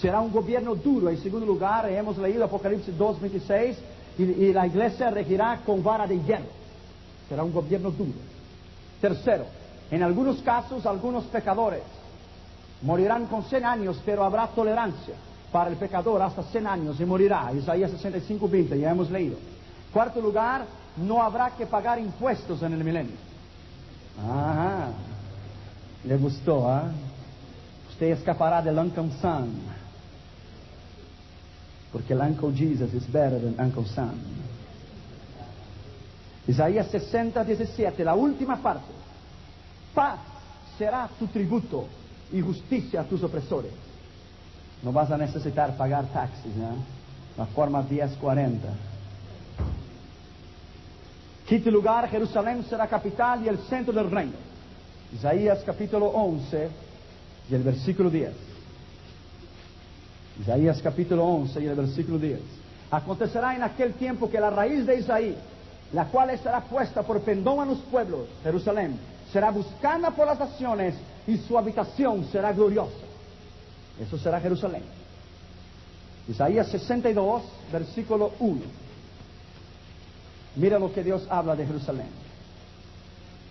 Será un gobierno duro. En segundo lugar, hemos leído Apocalipsis 2:26, y la iglesia regirá con vara de hierro. Será un gobierno duro. Tercero, en algunos casos, algunos pecadores morirán con 100 años, pero habrá tolerancia para el pecador hasta 100 años y morirá. Isaías 65:20, ya hemos leído. Cuarto lugar, no habrá que pagar impuestos en el milenio. Ajá, le gustó, ¿ah? Usted escapará del Uncle Sam, porque el Uncle Jesus is better than Uncle Sam. Isaías 60:17, la última parte. Paz será tu tributo y justicia a tus opresores. No vas a necesitar pagar taxis, ¿no? La forma 1040. Quinto lugar, Jerusalén será capital y el centro del reino. Isaías capítulo 11 y el versículo 10. Isaías capítulo 11 y el versículo 10. Acontecerá en aquel tiempo que la raíz de Isaí, la cual será puesta por pendón a los pueblos, Jerusalén, será buscada por las naciones, y su habitación será gloriosa. Eso será Jerusalén. Isaías 62, versículo 1. Mira lo que Dios habla de Jerusalén.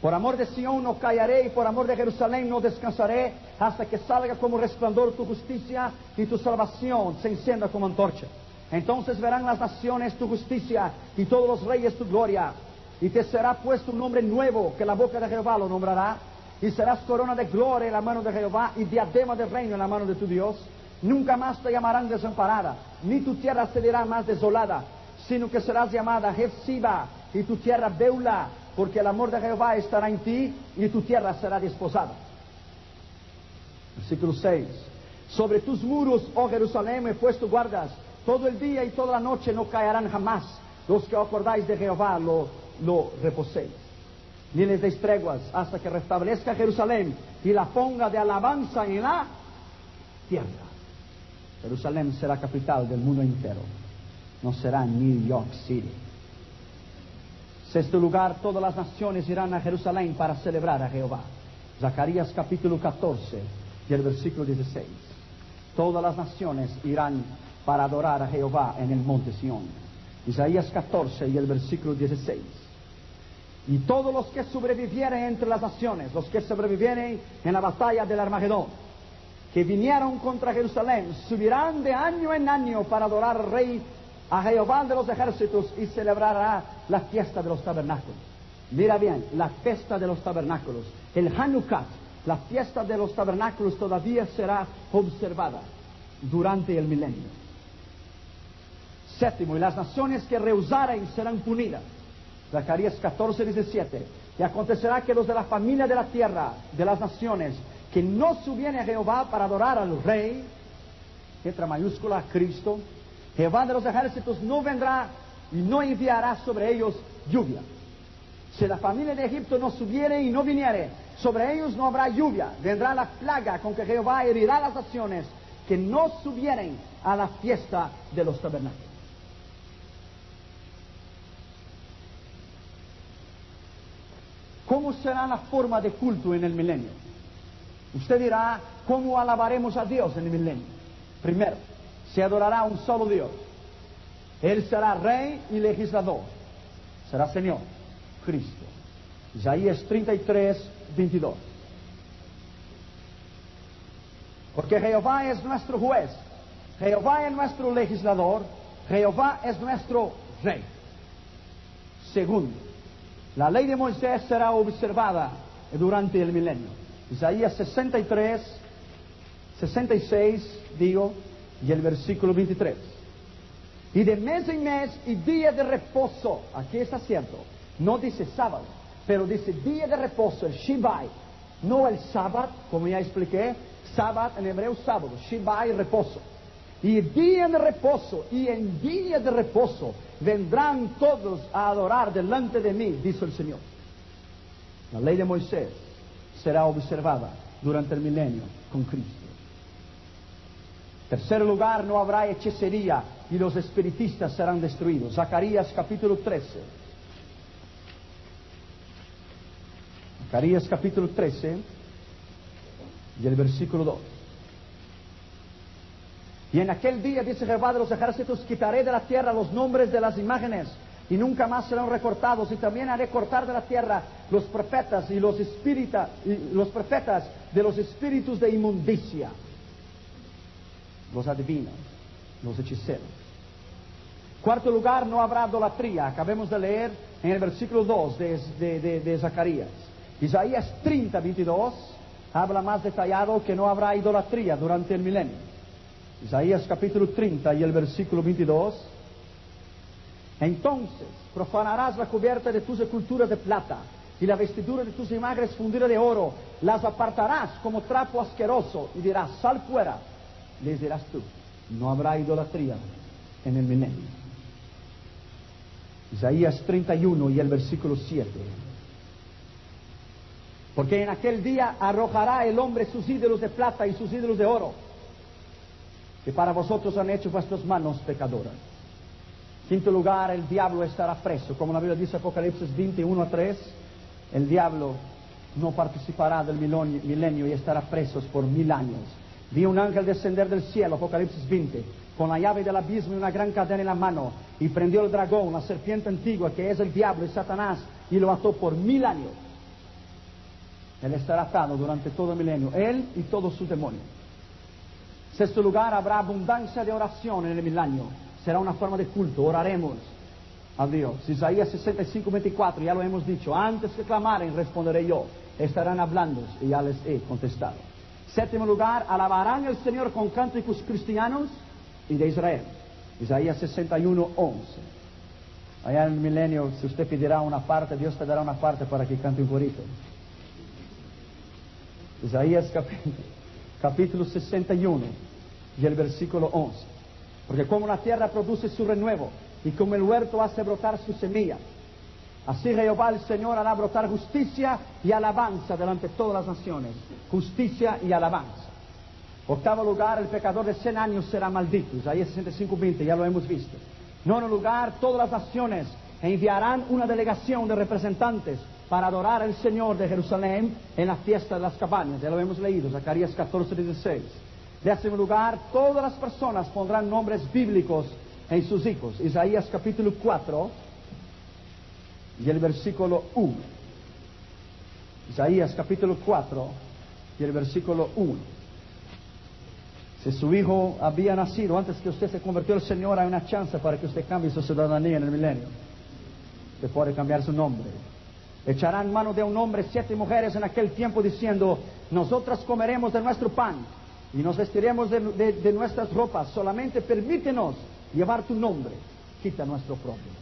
Por amor de Sión no callaré, y por amor de Jerusalén no descansaré, hasta que salga como resplandor tu justicia, y tu salvación se encienda como antorcha. Entonces verán las naciones tu justicia, y todos los reyes tu gloria. Y te será puesto un nombre nuevo, que la boca de Jehová lo nombrará. Y serás corona de gloria en la mano de Jehová, y diadema de reino en la mano de tu Dios. Nunca más te llamarán desamparada, ni tu tierra se dirá más desolada, sino que serás llamada Hefsiba, y tu tierra Beula, porque el amor de Jehová estará en ti, y tu tierra será desposada. Versículo 6. Sobre tus muros, oh Jerusalén, he puesto guardas. Todo el día y toda la noche no caerán jamás. Los que acordáis de Jehová lo reposéis. Ni les deis treguas hasta que restablezca Jerusalén y la ponga de alabanza en la tierra. Jerusalén será capital del mundo entero. No será New York City. Sexto lugar, todas las naciones irán a Jerusalén para celebrar a Jehová. Zacarías capítulo 14 y el versículo 16. Todas las naciones irán para adorar a Jehová en el monte Sión. Isaías 14 y el versículo 16. Y todos los que sobrevivieren entre las naciones, los que sobrevivieren en la batalla del Armagedón, que vinieron contra Jerusalén, subirán de año en año para adorar al Rey, a Jehová de los ejércitos, y celebrará la fiesta de los tabernáculos. Mira bien, la fiesta de los tabernáculos, el Hanukkah, la fiesta de los tabernáculos todavía será observada durante el milenio. Séptimo, y las naciones que rehusaren serán punidas. Zacarías 14:17. Y acontecerá que los de la familia de la tierra, de las naciones, que no subieren a Jehová para adorar al Rey, letra mayúscula, Cristo, Jehová de los ejércitos no vendrá y no enviará sobre ellos lluvia. Si la familia de Egipto no subiere y no viniere, sobre ellos no habrá lluvia. Vendrá la plaga con que Jehová herirá las naciones que no subieren a la fiesta de los tabernáculos. ¿Cómo será la forma de culto en el milenio? Usted dirá, ¿cómo alabaremos a Dios en el milenio? Primero, se adorará a un solo Dios. Él será Rey y legislador. Será Señor, Cristo. Isaías 33:22. Porque Jehová es nuestro juez, Jehová es nuestro legislador, Jehová es nuestro Rey. Segundo, la ley de Moisés será observada durante el milenio. Isaías 66, digo, y el versículo 23. Y de mes en mes y día de reposo, aquí está cierto, no dice sábado, pero dice día de reposo, el Shibai, no el sábado, como ya expliqué, sábado en hebreo sábado, Shibai, reposo. Y día de reposo, y en día de reposo vendrán todos a adorar delante de mí, dice el Señor. La ley de Moisés será observada durante el milenio con Cristo. Tercer lugar, no habrá hechicería y los espiritistas serán destruidos. Zacarías capítulo 13. Zacarías capítulo 13 y el versículo 2. Y en aquel día, dice Jehová de los ejércitos, quitaré de la tierra los nombres de las imágenes y nunca más serán recortados, y también haré cortar de la tierra los profetas y los profetas de los espíritus de inmundicia, los adivinos, los hechiceros. Cuarto lugar, no habrá idolatría. Acabemos de leer en el versículo 2 de Zacarías. Isaías 30:22 habla más detallado que no habrá idolatría durante el milenio. Isaías capítulo 30 y el versículo 22. Entonces profanarás la cubierta de tus esculturas de plata y la vestidura de tus imágenes fundida de oro, las apartarás como trapo asqueroso y dirás, sal fuera. Les dirás tú, no habrá idolatría en el milenio. Isaías 31 y el versículo 7. Porque en aquel día arrojará el hombre sus ídolos de plata y sus ídolos de oro, que para vosotros han hecho vuestras manos pecadoras. Quinto lugar, el diablo estará preso. Como la Biblia dice, Apocalipsis 21:3, el diablo no participará del milenio y estará preso por 1000 años. Vi un ángel descender del cielo, Apocalipsis 20, con la llave del abismo y una gran cadena en la mano, y prendió el dragón, la serpiente antigua, que es el diablo y Satanás, y lo ató por 1000 años. Él estará atado durante todo el milenio, él y todos sus demonios. Sexto lugar, habrá abundancia de oración en el milenio. Será una forma de culto, oraremos a Dios. Isaías 65:24, ya lo hemos dicho, antes que clamaren responderé yo, estarán hablando y ya les he contestado. Séptimo lugar, alabarán al Señor con cánticos cristianos y de Israel. Isaías 61:11. Allá en el milenio, si usted pedirá una parte, Dios te dará una parte para que cante un corito. Isaías capítulo 61 y el versículo 11. Porque como la tierra produce su renuevo y como el huerto hace brotar su semilla, así Jehová el Señor hará brotar justicia y alabanza delante de todas las naciones. Justicia y alabanza. Octavo lugar, el pecador de 100 años será maldito. Isaías 65:20, ya lo hemos visto. Nono lugar, todas las naciones enviarán una delegación de representantes para adorar al Señor de Jerusalén en la fiesta de las cabañas. Ya lo hemos leído, Zacarías 14:16. Décimo lugar, todas las personas pondrán nombres bíblicos en sus hijos. Isaías capítulo 4 y el versículo 1. Isaías capítulo 4 y el versículo 1. Si su hijo había nacido antes que usted se convirtió al Señor, hay una chance para que usted cambie su ciudadanía en el milenio. Usted puede cambiar su nombre. Echarán mano de un hombre 7 mujeres en aquel tiempo diciendo: nosotras comeremos de nuestro pan y nos vestiremos de nuestras ropas, solamente permítenos llevar tu nombre, quita nuestro propio.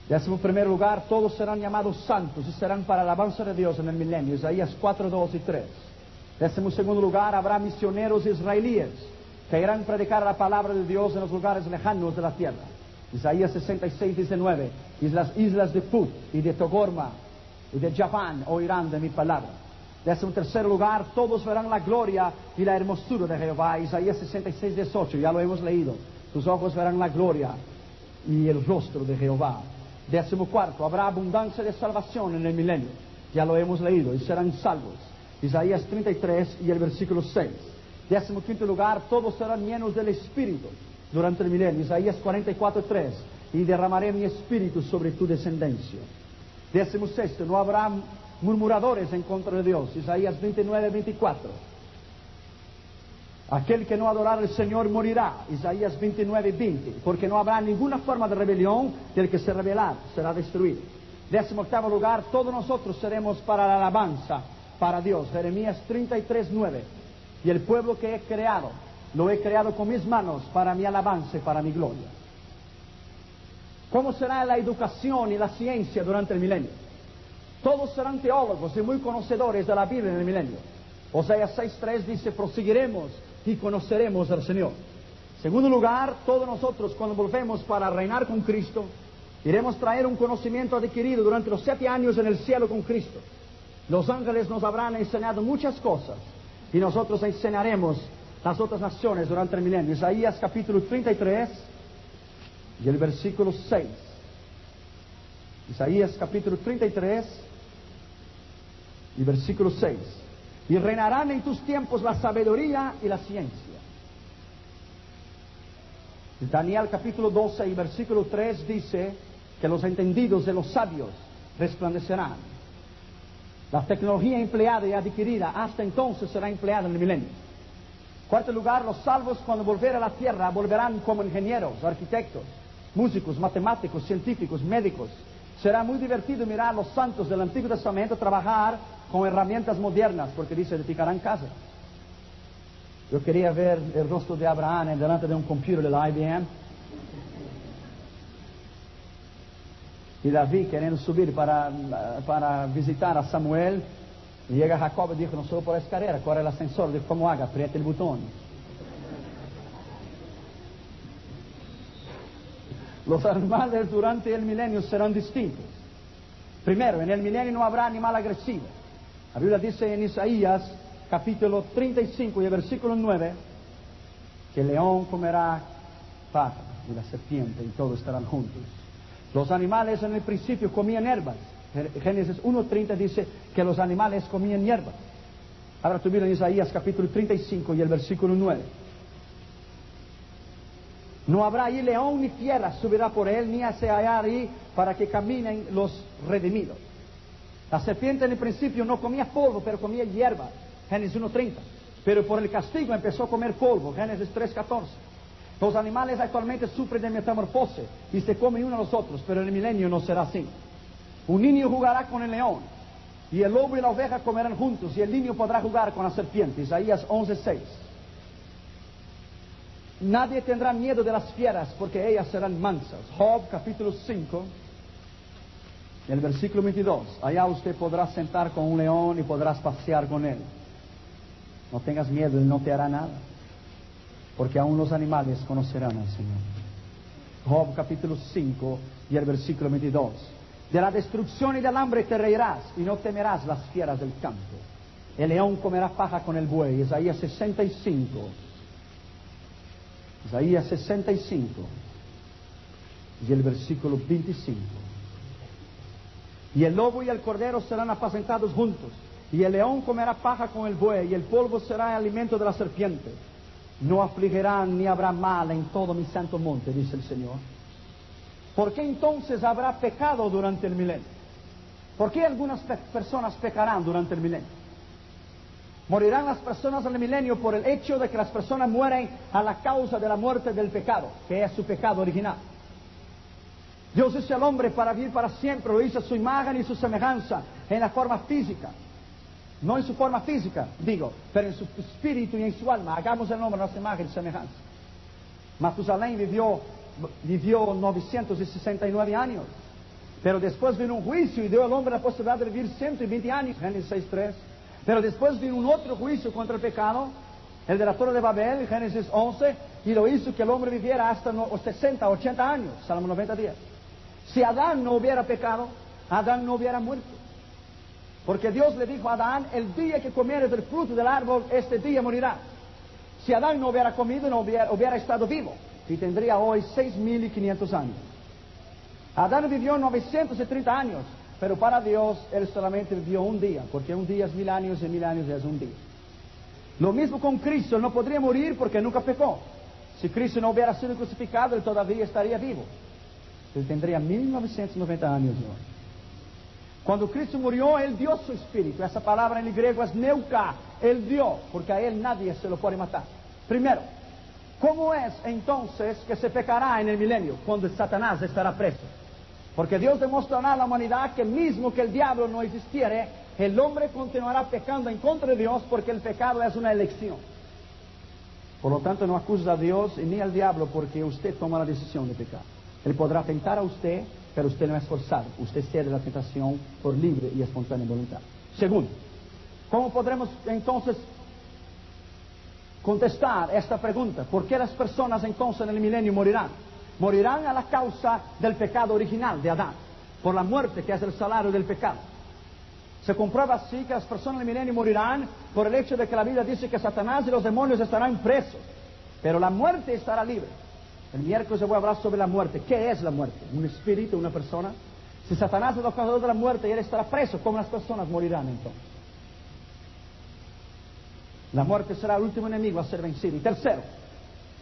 11º lugar, todos serán llamados santos y serán para alabanza de Dios en el milenio. Isaías 4, 2 y 3. 12º lugar, habrá misioneros israelíes que irán a predicar la palabra de Dios en los lugares lejanos de la tierra. Isaías 66, 19. Y las islas de Put y de Togorma y de Javán oirán de mi palabra. 13º lugar, todos verán la gloria y la hermosura de Jehová. Isaías 66, 18. Ya lo hemos leído. Tus ojos verán la gloria y el rostro de Jehová. 14º, habrá abundancia de salvación en el milenio. Ya lo hemos leído. Y serán salvos. Isaías 33 y el versículo 6. 15º lugar, todos serán llenos del Espíritu durante el milenio. Isaías 44, 3. Y derramaré mi Espíritu sobre tu descendencia. 16º, no habrá murmuradores en contra de Dios. Isaías 29, 24. Aquel que no adorara al Señor morirá. Isaías 29, 20. Porque no habrá ninguna forma de rebelión, y el que se rebelar será destruido. 18º lugar, todos nosotros seremos para la alabanza para Dios. Jeremías 33, 9. Y el pueblo que he creado, lo he creado con mis manos para mi alabanza y para mi gloria. ¿Cómo será la educación y la ciencia durante el milenio? Todos serán teólogos y muy conocedores de la Biblia en el milenio. Oseas 6:3 dice: proseguiremos y conoceremos al Señor. Segundo lugar, todos nosotros cuando volvemos para reinar con Cristo, iremos traer un conocimiento adquirido durante los 7 años en el cielo con Cristo. Los ángeles nos habrán enseñado muchas cosas y nosotros enseñaremos las otras naciones durante el milenio. Isaías capítulo 33 y el versículo 6. Isaías capítulo 33 y versículo 6. Y reinarán en tus tiempos la sabiduría y la ciencia. Daniel capítulo 12 y versículo 3 dice que los entendidos de los sabios resplandecerán. La tecnología empleada y adquirida hasta entonces será empleada en el milenio. Cuarto lugar, los salvos cuando volver a la tierra volverán como ingenieros, arquitectos, músicos, matemáticos, científicos, médicos. Será muy divertido mirar a los santos del Antiguo Testamento trabajar con herramientas modernas, porque dice, edificarán casas. Yo quería ver el rostro de Abraham delante de un computador de la IBM. Y David queriendo subir para visitar a Samuel. Y llega Jacob y dijo: no subo por la escalera, corre el ascensor. Dijo: ¿cómo haga? Apriete el botón. Los animales durante el milenio serán distintos. Primero, en el milenio no habrá animal agresivo. La Biblia dice en Isaías capítulo 35 y el versículo 9 que el león comerá paja y la serpiente y todos estarán juntos. Los animales en el principio comían hierbas. Génesis 1:30 dice que los animales comían hierbas. Ahora tú miras en Isaías capítulo 35 y el versículo 9. No habrá ahí león ni fiera subirá por él, ni se hallará ahí para que caminen los redimidos. La serpiente en el principio no comía polvo, pero comía hierba. Génesis 1:30. Pero por el castigo empezó a comer polvo. Génesis 3:14. Los animales actualmente sufren de metamorfosis y se comen unos a los otros, pero en el milenio no será así. Un niño jugará con el león, y el lobo y la oveja comerán juntos, y el niño podrá jugar con la serpiente. Isaías 11:6. Nadie tendrá miedo de las fieras, porque ellas serán mansas. Job capítulo 5, el versículo 22. Allá usted podrá sentar con un león y podrás pasear con él. No tengas miedo, él no te hará nada, porque aún los animales conocerán al Señor. Job capítulo 5 y el versículo 22. De la destrucción y del hambre te reirás y no temerás las fieras del campo. El león comerá paja con el buey. Isaías 65. Isaías 65 y el versículo 25. Y el lobo y el cordero serán apacentados juntos, y el león comerá paja con el buey, y el polvo será el alimento de la serpiente. No afligirán ni habrá mal en todo mi santo monte, dice el Señor. ¿Por qué entonces habrá pecado durante el milenio? ¿Por qué algunas personas pecarán durante el milenio? Morirán las personas en el milenio por el hecho de que las personas mueren a la causa de la muerte del pecado, que es su pecado original. Dios hizo al hombre para vivir para siempre, lo hizo a su imagen y su semejanza, en la forma física. No en su forma física, digo, pero en su espíritu y en su alma. Hagamos el hombre a nuestra imagen y semejanza. Matusalén vivió 969 años. Pero después vino un juicio y dio al hombre la posibilidad de vivir 120 años, Génesis 6:3. Pero después vino un otro juicio contra el pecado, el de la Torre de Babel, Génesis 11, y lo hizo que el hombre viviera hasta 60, 80 años, Salmo 90:10. Si Adán no hubiera pecado, Adán no hubiera muerto. Porque Dios le dijo a Adán, el día que comieres del fruto del árbol, este día morirá. Si Adán no hubiera comido, no hubiera estado vivo, y tendría hoy 6.500 años. Adán vivió 930 años, pero para Dios él solamente vivió un día, porque un día es 1000 años y 1000 años es un día. Lo mismo con Cristo, él no podría morir porque nunca pecó. Si Cristo no hubiera sido crucificado, él todavía estaría vivo. Él tendría 1990 años hoy. Cuando Cristo murió, él dio su espíritu. Esa palabra en el griego es neuka, él dio, porque a él nadie se lo puede matar. Primero, ¿cómo es entonces que se pecará en el milenio? Cuando Satanás estará preso. Porque Dios demostrará a la humanidad que mismo que el diablo no existiere, el hombre continuará pecando en contra de Dios, porque el pecado es una elección. Por lo tanto, no acusa a Dios ni al diablo porque usted toma la decisión de pecar. Él podrá tentar a usted, pero usted no es forzado. Usted cede la tentación por libre y espontánea voluntad. Segundo, ¿cómo podremos entonces contestar esta pregunta? ¿Por qué las personas entonces en el milenio morirán? Morirán a la causa del pecado original de Adán, por la muerte que es el salario del pecado. Se comprueba así que las personas en el milenio morirán por el hecho de que la Biblia dice que Satanás y los demonios estarán presos, pero la muerte estará libre. El miércoles voy a hablar sobre la muerte. ¿Qué es la muerte? ¿Un espíritu, una persona? Si Satanás es el causador de la muerte y él estará preso, ¿cómo las personas morirán entonces? La muerte será el último enemigo a ser vencido. Y tercero,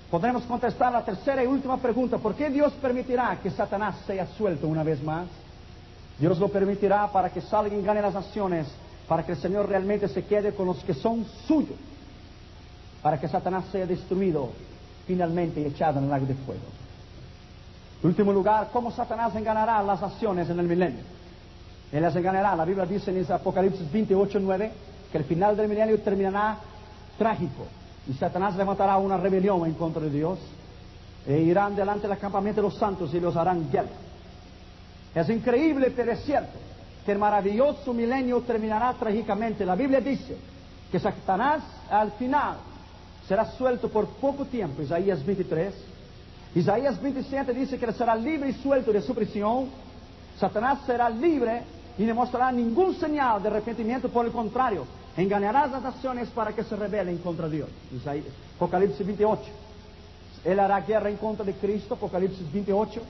podremos contestar la tercera y última pregunta. ¿Por qué Dios permitirá que Satanás sea suelto una vez más? Dios lo permitirá para que salga y gane las naciones, para que el Señor realmente se quede con los que son suyos, para que Satanás sea destruido finalmente y echado en el lago de fuego. En último lugar, ¿cómo Satanás engañará a las naciones en el milenio? Él las engañará. La Biblia dice en Apocalipsis 28:9 que el final del milenio terminará trágico. Y Satanás levantará una rebelión en contra de Dios e irán delante del campamento de los santos y los harán guerra. Es increíble, pero es cierto que el maravilloso milenio terminará trágicamente. La Biblia dice que Satanás al final será suelto por poco tiempo. Isaías 23. Isaías 27 dice que él será libre y suelto de su prisión. Satanás será libre y no mostrará ningún señal de arrepentimiento. Por el contrario, engañará a las naciones para que se rebelen contra Dios. Apocalipsis 28. Él hará guerra en contra de Cristo. Apocalipsis 28.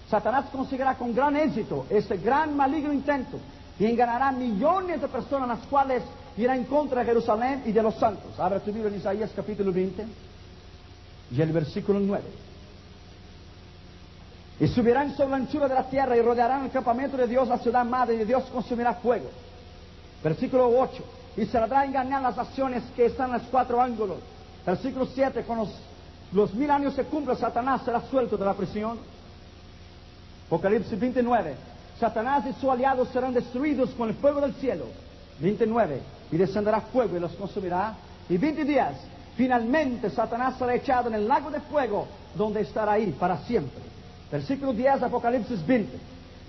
Satanás conseguirá con gran éxito este gran maligno intento y engañará millones de personas, las cuales irán en contra de Jerusalén y de los santos. Abra tu libro en Isaías capítulo 20 y el versículo 9. Y subirán sobre la anchura de la tierra y rodearán el campamento de Dios, la ciudad madre, y Dios consumirá fuego. Versículo 8. Y se hará engañar las naciones que están en los cuatro ángulos. Versículo 7. Con los 1000 años se cumplen, Satanás será suelto de la prisión. Apocalipsis 29. Satanás y sus aliados serán destruidos con el fuego del cielo. 29. Y descenderá fuego y los consumirá. Y 20 días. Finalmente Satanás será echado en el lago de fuego, donde estará ahí para siempre. Versículo 10, Apocalipsis 20.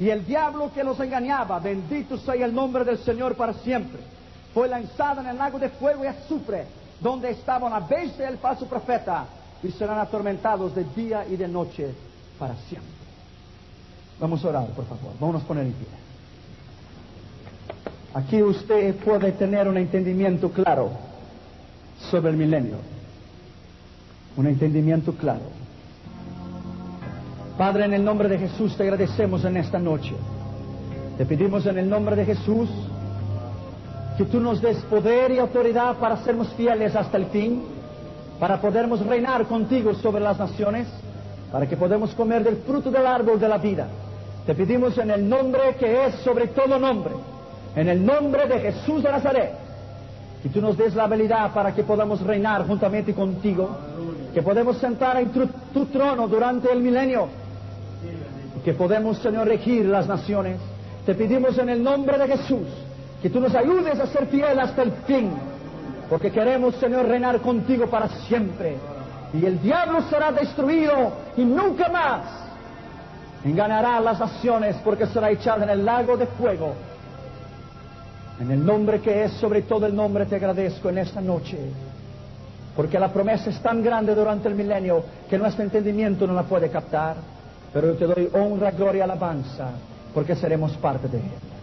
Y el diablo que los engañaba, bendito sea el nombre del Señor para siempre, fue lanzado en el lago de fuego y azufre, donde estaban la bestia y el falso profeta, y serán atormentados de día y de noche para siempre. Vamos a orar, por favor. Vamos a poner en pie. Aquí usted puede tener un entendimiento claro sobre el milenio. Un entendimiento claro. Padre, en el nombre de Jesús te agradecemos en esta noche. Te pedimos en el nombre de Jesús que tú nos des poder y autoridad para sermos fieles hasta el fin, para podermos reinar contigo sobre las naciones, para que podamos comer del fruto del árbol de la vida. Te pedimos en el nombre que es sobre todo nombre, en el nombre de Jesús de Nazaret, que tú nos des la habilidad para que podamos reinar juntamente contigo, que podemos sentar en tu trono durante el milenio, y que podemos, Señor, regir las naciones. Te pedimos en el nombre de Jesús que tú nos ayudes a ser fiel hasta el fin, porque queremos, Señor, reinar contigo para siempre. Y el diablo será destruido y nunca más engañará a las naciones, porque será echado en el lago de fuego. En el nombre que es sobre todo el nombre te agradezco en esta noche, porque la promesa es tan grande durante el milenio que nuestro entendimiento no la puede captar. Pero yo te doy honra, gloria y alabanza, porque seremos parte de él.